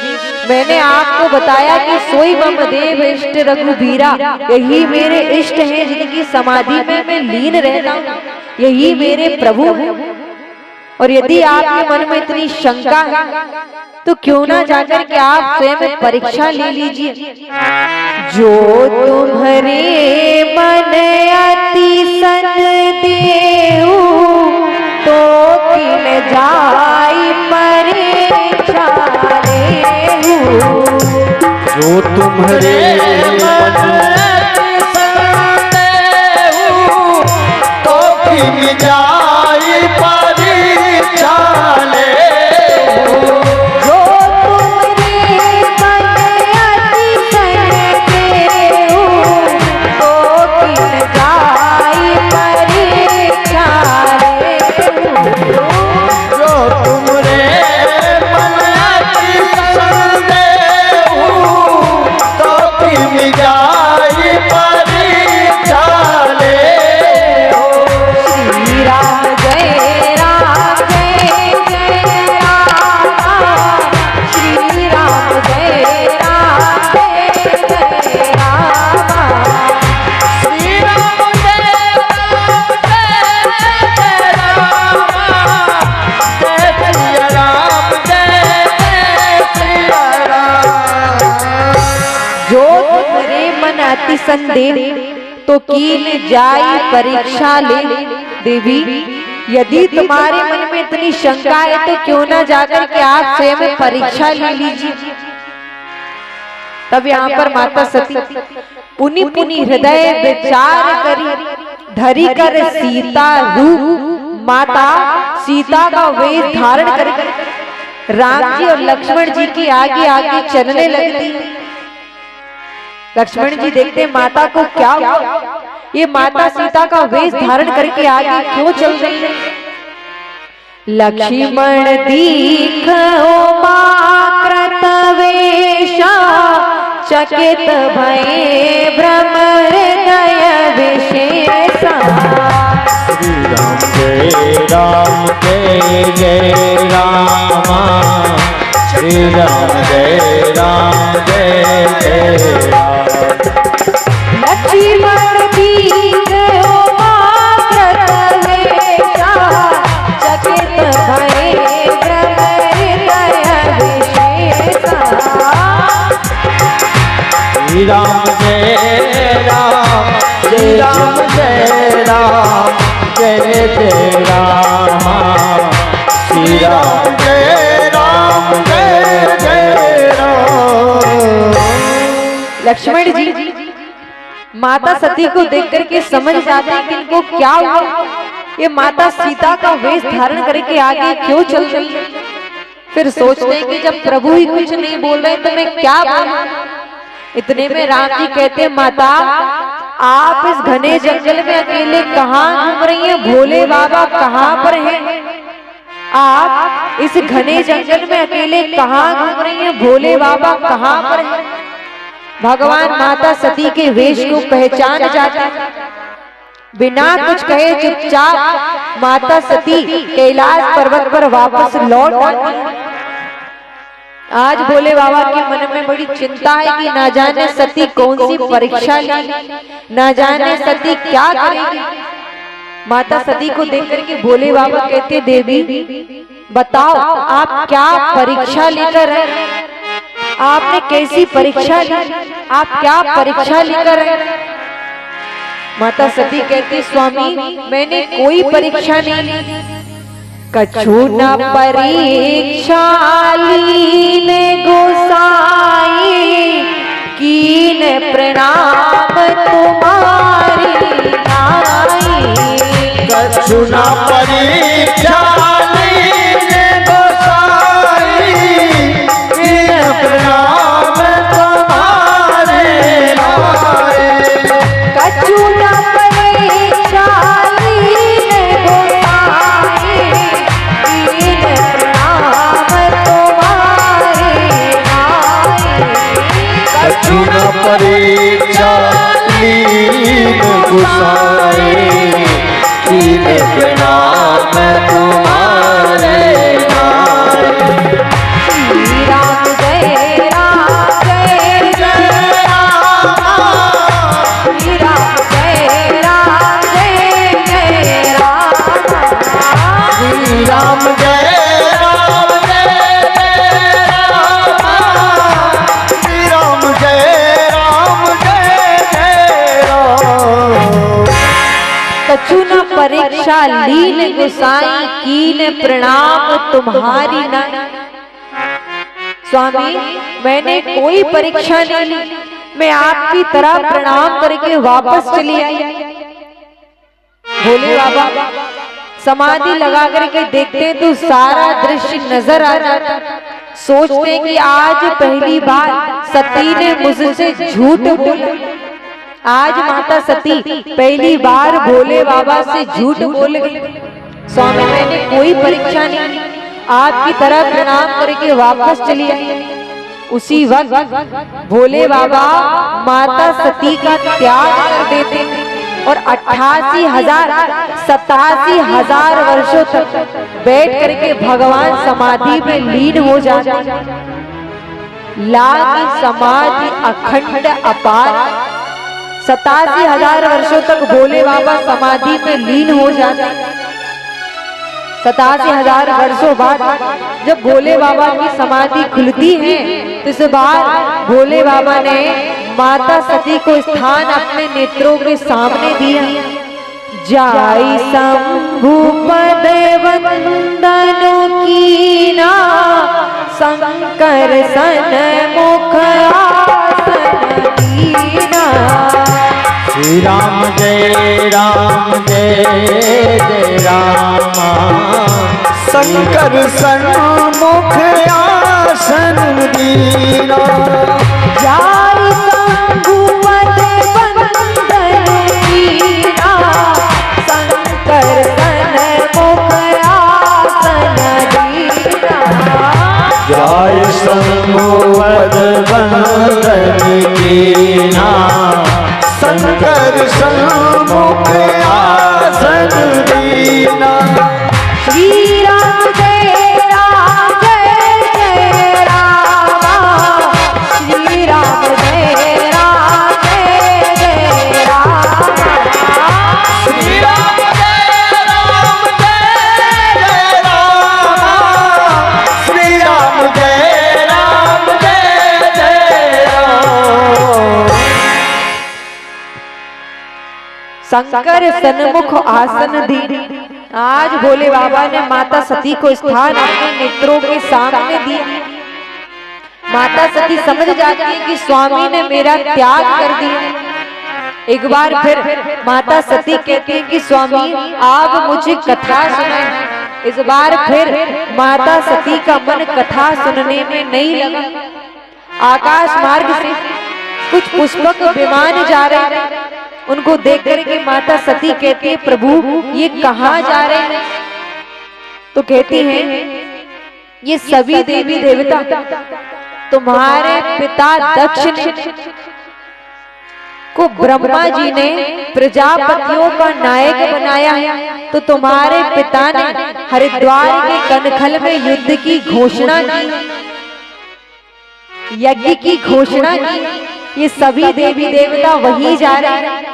मैंने आपको बताया कि सोई मम देव इष्ट रघुवीरा, यही मेरे इष्ट हैं जिनकी समाधि में मैं लीन रहता हूँ, यही मेरे प्रभु हैं। और यदि आपके मन में इतनी शंका है तो क्यों ना जाकर के आप स्वयं परीक्षा ले लीजिए। जो तुम्हारे मन अति सन देहु, तो किल जाई परीक्षा लेहु। जो तुम्हारे मन अति सन देहु, तो किल जाई परीक्षा लेहु। संदेह तो कील जाई परीक्षा ले। देवी यदि तुम्हारे मन में इतनी शंका है तो क्यों ना जाकर के आप स्वयं परीक्षा ले लीजिए। तब यहाँ पर माता सती पुनि पुनि हृदय विचार करी, धरी कर सीता रूप, माता सीता का वेश धारण कर राम जी और लक्ष्मण जी की आगे आगे चलने लगती। लक्ष्मण जी देखते माता को क्या हुआ, ये माता सीता का वेश धारण करके आगे क्यों चल रही है। लक्ष्मण दीखो माकृत वेशा चकित भये भ्रम हृदय विशेषा। श्री राम जय जय रामा, श्री राम जय जय राम। लक्ष्मण दीखो माकृत वेशा चकित भये भ्रम हृदय विशेषा। श्री राम जय राम, श्री राम जय राम, जय जय राम। श्री राम जय राम, जय जय राम। लक्ष्मण जी माता सती को देख करके समझ जाते हैं कि इनको क्या हुआ, ये माता सीता का वेश धारण करके आगे क्यों चल रही है। फिर सोचते हैं कि जब प्रभु ही कुछ नहीं बोल रहे तो मैं क्या बोलूं। इतने में राम जी कहते हैं माता आप इस घने जंगल में अकेले कहाँ घूम रही हैं, भोले बाबा कहाँ पर हैं। आप इस घने जंगल में अकेले कहाँ घूम रही हैं, भोले बाबा कहाँ पर हैं। भगवान माता सती के वेश को पहचान जाते, बिना कुछ कहे चुपचाप माता सती कैलाश पर्वत पर वापस लौट आती। आज भोले बाबा के मन में बड़ी चिंता है कि ना जाने सती कौन सी परीक्षा लेगी, ना जाने सती क्या करेगी। माता सती को देख करके भोले बाबा कहते देवी बताओ आप क्या परीक्षा लेकर आए, आपने कैसी परीक्षा ली, आप क्या परीक्षा लेकर आए। माता सती कहती स्वामी मैंने कोई परीक्षा नहीं ली, कछु न परीक्षा लीन गोसाई, कीन प्रणाम तुम्हारी आई। कछु न परीक्षा लीन गोसाई, कीन प्रणाम तुम्हारी आई। कछु न परीक्षा लीन गोसाई, कीन प्रणाम तुम्हारी आई। कछु न परीक्षा लीन गोसाई, कीन प्रणाम तुम्हारे आई। श्री राम जय जय राम, श्री राम जय जय राम। श्री राम जय राम, जय जय राम। श्री राम जय राम, जय जय राम। कछु न परीक्षा लीन गोसाई, कीन प्रणाम तुम्हारी नाई। स्वामी मैंने कोई परीक्षा नहीं ली, मैं आपकी तरह प्रणाम करके वापस चली आई। भोले बाबा समाधि लगा करके देखते हैं तो सारा दृश्य नजर आ जाता। सोचते हैं कि आज पहली बार सती ने मुझसे झूठ बोला, आज माता सती पहली बार भोले बाबा से झूठ बोल गई। स्वामी मैंने कोई परीक्षा नहीं ली, आपकी तरह प्रणाम करके वापस चली आई। उसी वक्त भोले बाबा माता सती का त्याग कर देते और 87,000 वर्षों तक बैठ करके भगवान समाधि में लीन हो जाते। लागी समाधि अखंड अपार, 87,000 वर्षों तक भोले बाबा समाधि में लीन हो जाते। 87,000 वर्षों बाद जब भोले बाबा की समाधि खुलती है तो इस बार भोले बाबा ने माता सती को स्थान अपने नेत्रों के सामने दिया। जाई शंभु पद वंदनु कीना, शंकर सन्मुख आसन दीना। श्री राम जय जय राम, शंकर सन्मुख आसन दीना। जाई संगुपद बंदन कीना, शंकर सन्मुख आसन दीना। जाय सन्मुख बंदन कीना, शंकर सन्मुख आसन दीना। श्री राम जय राम जय जय राम, श्री राम जय राम जय जय राम, श्री राम जय राम जय जय राम, श्री राम जय राम जय जय राम। शंकर सन्मुख आसन दी। आज भोले बाबा ने माता सती को स्थान अपने नेत्रों के सामने दिया। माता सती समझ जाती है कि स्वामी ने मेरा त्याग कर दिया। एक बार फिर माता सती कहती है कि स्वामी आप मुझे कथा सुनाएं। इस बार फिर माता सती का मन कथा सुनने में नहीं लगा। आकाश मार्ग से कुछ पुष्पक विमान जा रहे हैं। उनको देख करके माता सती कहती है प्रभु ये कहाँ जा रहे हैं? तो कहती हैं ये सभी देवी देवता तुम्हारे पिता दक्ष ने को ब्रह्मा जी ने प्रजापतियों का नायक बनाया है, तो तुम्हारे पिता ने हरिद्वार के कनखल में युद्ध की घोषणा की, यज्ञ की घोषणा की। ये सभी देवी देवता वहीं जा रहे हैं।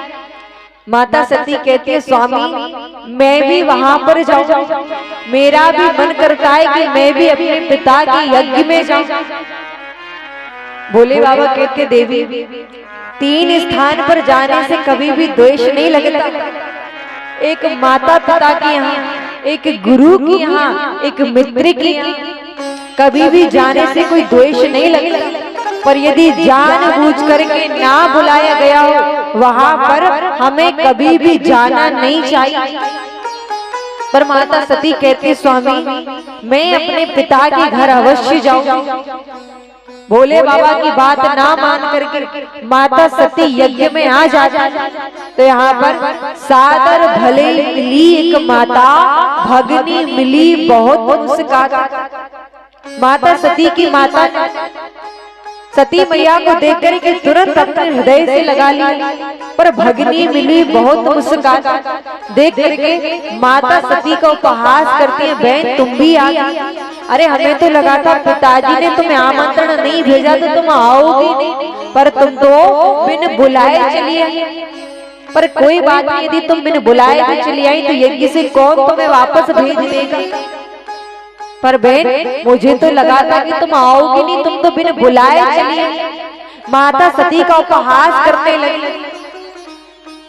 माता सती कहती है स्वामी मैं भी वहां पर जाऊं, मेरा भी मन करता है कि मैं भी अपने पिता के यज्ञ में जाऊं। भोले बाबा कहते देवी तीन स्थान पर जाने से कभी भी द्वेष नहीं लगता। एक माता पिता के यहाँ, एक गुरु की यहाँ, एक मित्र की यहाँ, कभी भी जाने से कोई द्वेष नहीं लगता। पर यदि जानबूझ करके ना बुलाया गया हो वहां पर हमें कभी भी जाना नहीं चाहिए। पर माता सती कहती स्वामी मैं अपने पिता के घर अवश्य जाऊं। भोले बाबा की बात ना मान करके माता सती यज्ञ में आ जाती। तो यहाँ पर सादर भले मिली एक माता, भगनी मिली बहुत मुस्काता। माता सती की माता सती मैया को देख करके तुरंत अपने हृदय से लगा ली, पर भगनी मिली बहुत मुस्कान। देख करके माता सती का उपहास करती है बहन तुम भी आ गई। अरे हमें तो लगा था पिताजी ने तुम्हें आमंत्रण नहीं भेजा तो तुम आओगी नहीं, पर तुम तो बिन बुलाए चली आई। पर कोई बात नहीं, यदि तुम बिन बुलाए भी चली आई तो यज्ञ से कौन तुम्हें वापस भेज देगा। पर बहन मुझे तो लगा था कि तुम आओगी नहीं, तुम तो बिन बुलाए चली आई। माता सती का उपहास करने लगी।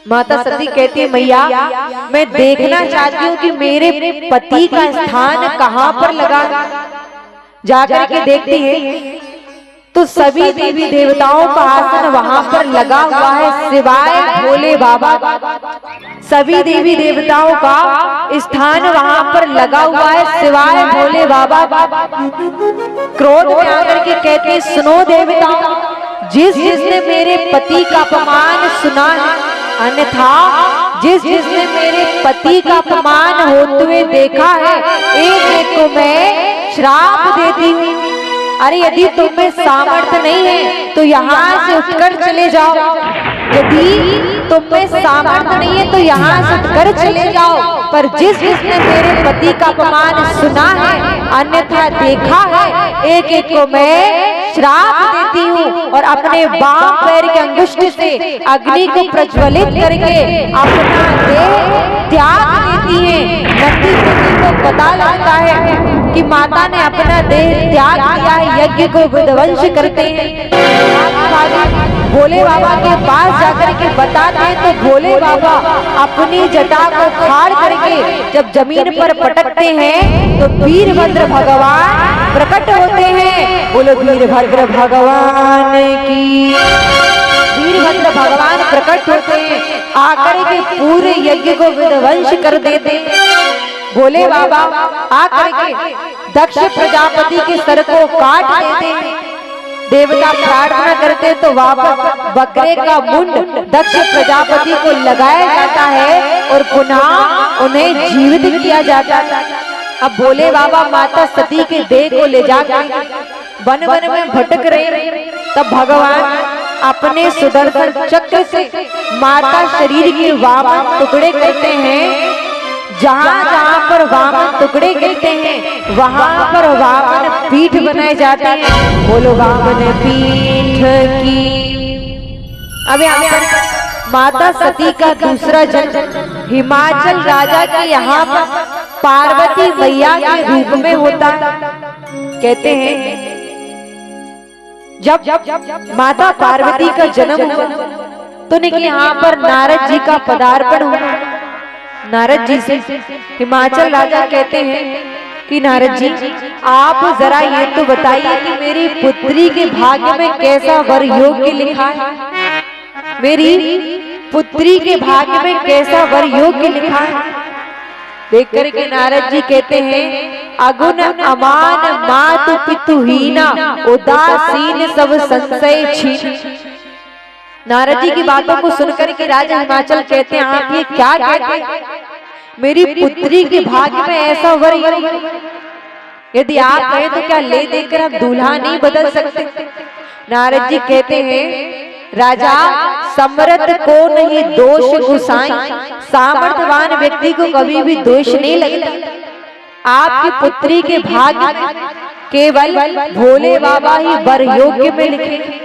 माता सती कहती है मैया मैं देखना चाहती हूँ कि मेरे पति का स्थान कहाँ पर लगा। जाकर के देखती है तो सभी देवी देवताओं का आसन वहां पर लगा हुआ है सिवाय भोले बाबा। सभी देवी देवताओं का स्थान वहां पर लगा हुआ है सिवाय भोले बाबा। क्रोध में आकर के कहते हैं सुनो देवताओं, जिसने मेरे पति का अपमान सुना है, अन्यथा जिसने मेरे पति का अपमान होते हुए देखा है, एक को मैं श्राप देती हूँ। अरे यदि तुम में सामर्थ्य नहीं है तो यहाँ से उठकर चले जाओ। यदि तुम में सामर्थ्य नहीं है तो यहाँ से उठकर चले जाओ। पर जिसने मेरे पति का अपमान सुना है, अन्यथा देखा है, एक को मैं श्राप देती हूँ और अपने बाम पैर के अंगुष्ठ से अग्नि को प्रज्वलित करके अपना देह त्याग देती है। नंदी मुनि को पता लगता है कि माता ने अपना देह त्याग किया है, यज्ञ को विध्वंस करते हैं। भोले बाबा के पास जाकर के बताते हैं तो भोले बाबा अपनी जटा को फाड़ करके जब जमीन पर पटकते हैं तो वीरभद्र भगवान प्रकट होते हैं। बोलो वीरभद्र भगवान की। वीरभद्र भगवान प्रकट होते हैं, आकर के पूरे यज्ञ को विध्वंस कर देते हैं। भोले बाबा आकर के दक्ष प्रजापति के सर को काट देते हैं। देवता प्रार्थना करते तो वापस बकरे का मुंड दक्ष प्रजापति को लगाया जाता है और पुनः उन्हें जीवित किया जाता है। अब भोले बाबा माता सती के देह को ले जाकर वन वन में भटक रहे, तब भगवान अपने सुदर्शन चक्र से माता शरीर के वामन टुकड़े करते हैं। जहाँ जहाँ पर वामन टुकड़े गिरते हैं वहां पर वामन पीठ बनाए जाते हैं। बोलो वामन पीठ की। अब यहाँ पर माता सती का दूसरा जन्म हिमाचल राजा के यहाँ पर पार्वती मैया के रूप में होता है। कहते हैं जब माता पार्वती का जन्म हुआ तो निकले यहाँ पर नारद जी का पदार्पण हुआ। नारद जी से हिमाचल राजा कहते हैं कि नारद जी आप जरा ये तो बताइए कि मेरी पुत्री के भाग्य में कैसा वर योग्य लिखा है। मेरी पुत्री के भाग्य में कैसा वर योग्य लिखा है। देख करके नारद जी कहते हैं अगुण अमान मातु पितुहीना उदासीन सब संशय छीन। नारद जी की बातों को सुनकर के राजा हिमाचल कहते हैं आप ये क्या कहते हैं, मेरी पुत्री के भाग्य में ऐसा वर यदि आप कहें तो क्या ले देकर हम दूल्हा नहीं बदल सकते। नारद जी कहते हैं राजा समर्थ को नहीं दोष गुसाई, सामर्थ्यवान व्यक्ति को कभी भी दोष नहीं लगता। आपकी पुत्री के भाग्य में केवल भोले बाबा ही वर योग्य में लिखे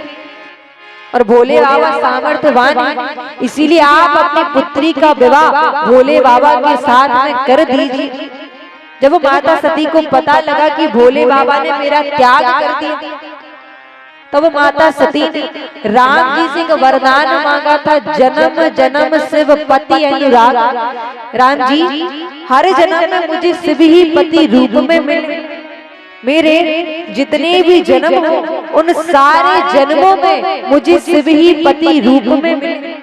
और भोले बाबा सामर्थ्यवान है, इसीलिए आप अपनी पुत्री का विवाह भोले बाबा के साथ में कर दीजिए। जब माता सती को पता लगा कि भोले बाबा ने मेरा त्याग कर दिया, तब माता सती ने राम जी से वरदान मांगा था जन्म जन्म शिव पति अनुराग। राम जी हर जन्म में मुझे शिव ही पति रूप में मिले। मेरे जितने भी जन्म हो उन सारे जन्मों में मुझे शिव ही पति रूप में मिले।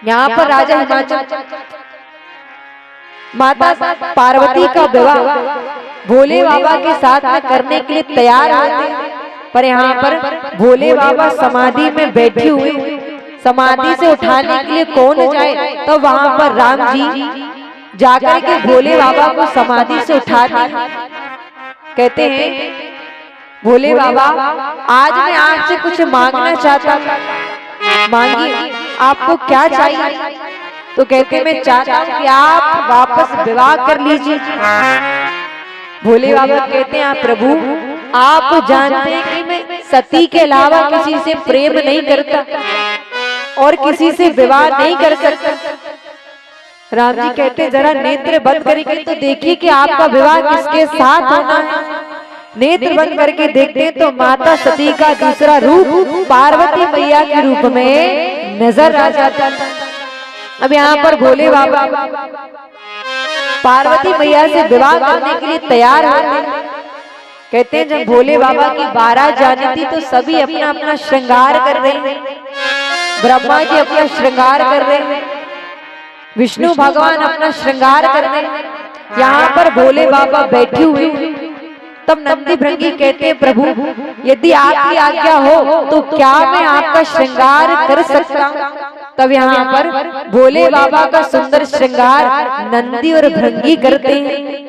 यहाँ पर राजा हिमाचल माता पार्वती का विवाह भोले बाबा के साथ में करने के लिए तैयार होते हैं, पर यहाँ पर भोले बाबा समाधि में बैठे हुए, समाधि से उठाने के लिए कौन जाए। तो वहां पर राम जी जाकर के भोले बाबा को समाधि से उठाते कहते हैं भोले बाबा आज मैं आपसे कुछ मांगना चाहता हूँ, मांगिए आपको क्या चाहिए। तो कहते मैं चाहता हूँ कि आप वापस विवाह कर लीजिए। भोले बाबा कहते हैं आप प्रभु आप जानते हैं कि मैं सती के अलावा किसी से प्रेम नहीं करता और किसी से विवाह नहीं कर सकता। राम जी कहते जरा नेत्र बंद करके तो देखिए कि आपका विवाह किसके साथ होना है। नेत्र बंद करके देखते हैं तो माता सती का दूसरा रूप पार्वती मैया के रूप में नजर आ जाता है। अब यहाँ पर भोले बाबा पार्वती मैया से विवाह करने के लिए तैयार होते हैं। कहते हैं जब भोले बाबा की 12 जानी थी तो सभी अपना अपना श्रृंगार कर रहे हैं। ब्रह्मा जी अपना श्रृंगार कर रहे हैं, विष्णु भगवान अपना श्रृंगार कर रहे हैं। यहाँ पर भोले बाबा बैठे हुए, तब नंदी भृंगी कहते हैं प्रभु यदि आपकी आज्ञा हो तो क्या मैं आपका श्रृंगार कर सकता हूँ। तब यहाँ पर भोले बाबा का सुंदर श्रृंगार नंदी और भृंगी करते हैं।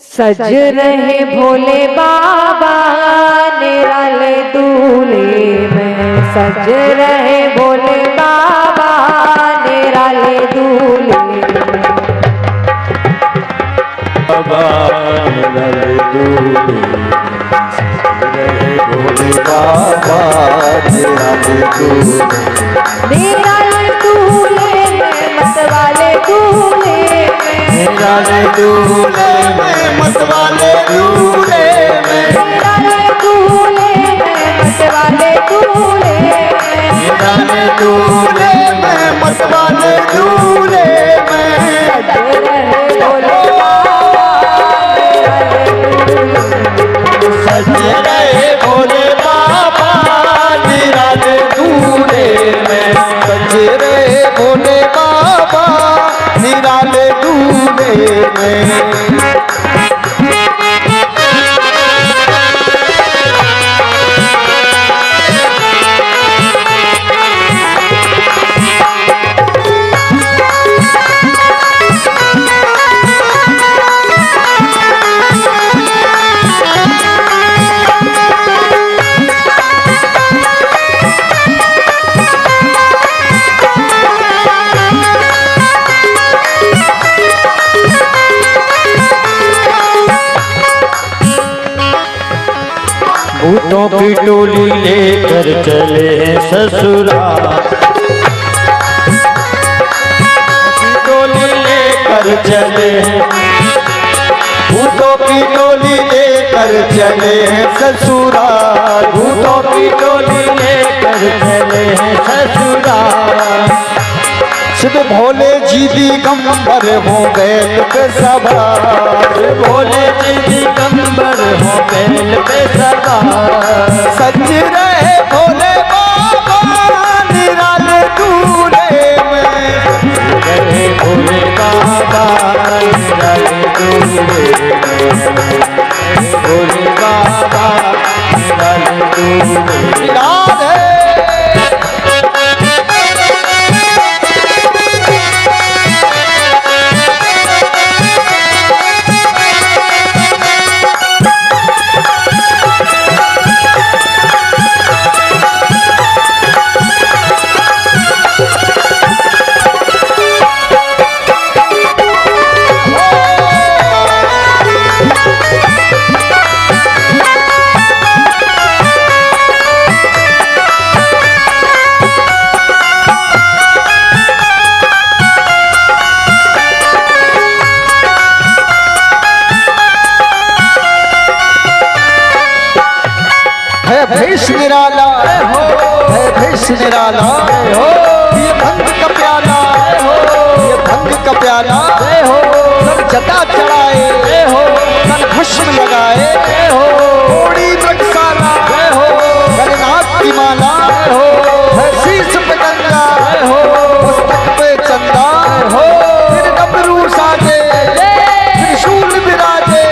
सज रहे भोले बाबा निराले दूल्हे में, सज रहे भोले बाबा निराले दूल्हे में, बाबा निराले दूल्हे में, सज रहे भोले बाबा निराले दूल्हे में, निराले दूल्हे में मतवाले दूल्हे में, निराले दूल्हे में मतवाले दूल्हे में, निराले दूल्हे में मतवाले दूल्हे में, निराले दूल्हे में मतवाले दूल्हे में, सज रहे भोले बाबा निराले दूल्हे में, सज रहे भोले बाबा निराले दूल्हे में, सज रहे भोले बाबा निराले दूल्हे में। भूतों की टोली लेकर चले हैं ससुराल, टोली लेकर चले हैं, भूतों की टोली लेकर चले हैं ससुराल, भूतों की टोली लेकर चले हैं ससुराल। शिव भोले जी दिगंबर हो बैल पे सवार, भोले जी दिगंबर हो बैल पे सवार। सच रहे भोले बाबा निराले दूल्हे में, रहे भोले बाबा निराले दूल्हे में, भोले बाबा निराले दूल्हे निराले। भेष निराला है, भेष निराला हो, ये भंग का प्याला हो, ये भंग का प्याला हो, सब जटा चढ़ाए हो, कल भस्म लगाए हो, थोड़ी मृगशाला हो, गणनाथ की माला हो, है शीश पे गंगा हो, पुस्तक पे चंदा हो, फिर डमरू साजे, त्रिशूल विराजे,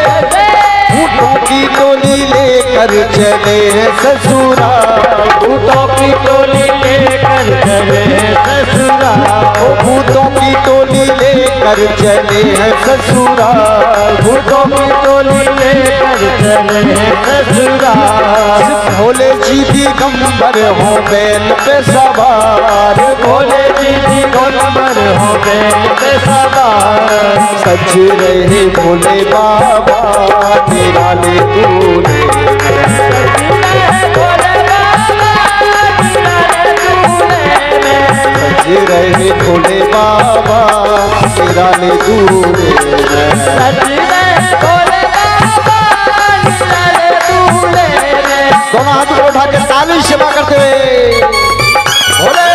भूतों की टोली लेकर चले हैं ससुराल, भूतों की टोली लेकर चले हैं ससुराल, भूतों की टोली लेकर चले हैं ससुराल, भूतों की टोली लेकर चले हैं ससुराल। भोले जी दिगंबर हो बैल पे सवार, भोले जी दिगंबर हो बैल पे सवार। सज रहे भोले बाबा निराले दूल्हे, सज रहे भोले बाबा निराले दूल्हे, सज रहे भोले बाबा निराले दूल्हे। दोनों हाथ को उठा के ताली सेवा करते हुए भोले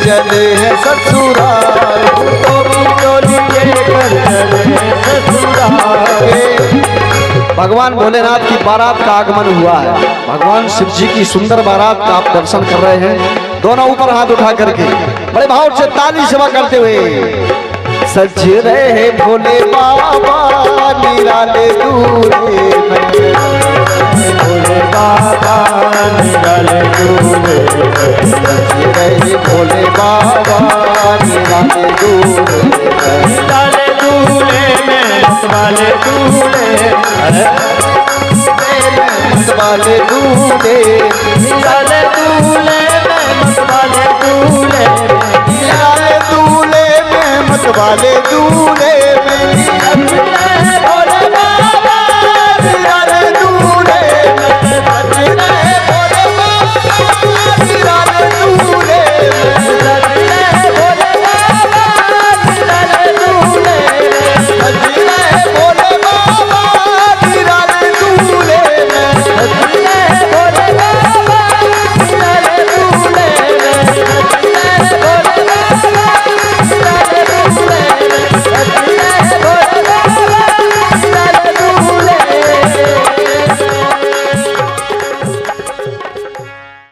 चले हैं ससुराल, टोली लेकर चले हैं ससुराल। भगवान भोलेनाथ की बारात का आगमन हुआ है, भगवान शिव जी की सुंदर बारात का आप दर्शन कर रहे हैं। दोनों ऊपर हाथ उठा करके बड़े भाव से ताली सेवा करते हुए सज रहे भोले बाबा निराले दूल्हे में, भोले बाबा निराले दूल्हे में, सज रहे भोले बाबा निराले दूल्हे में, निराले दूल्हे में, मतवाले दूल्हे, मतवाले वाले दूल्हे, निराले दूल्हे में मत वाले दूल्हे, निराले दूल्हे में मत वाले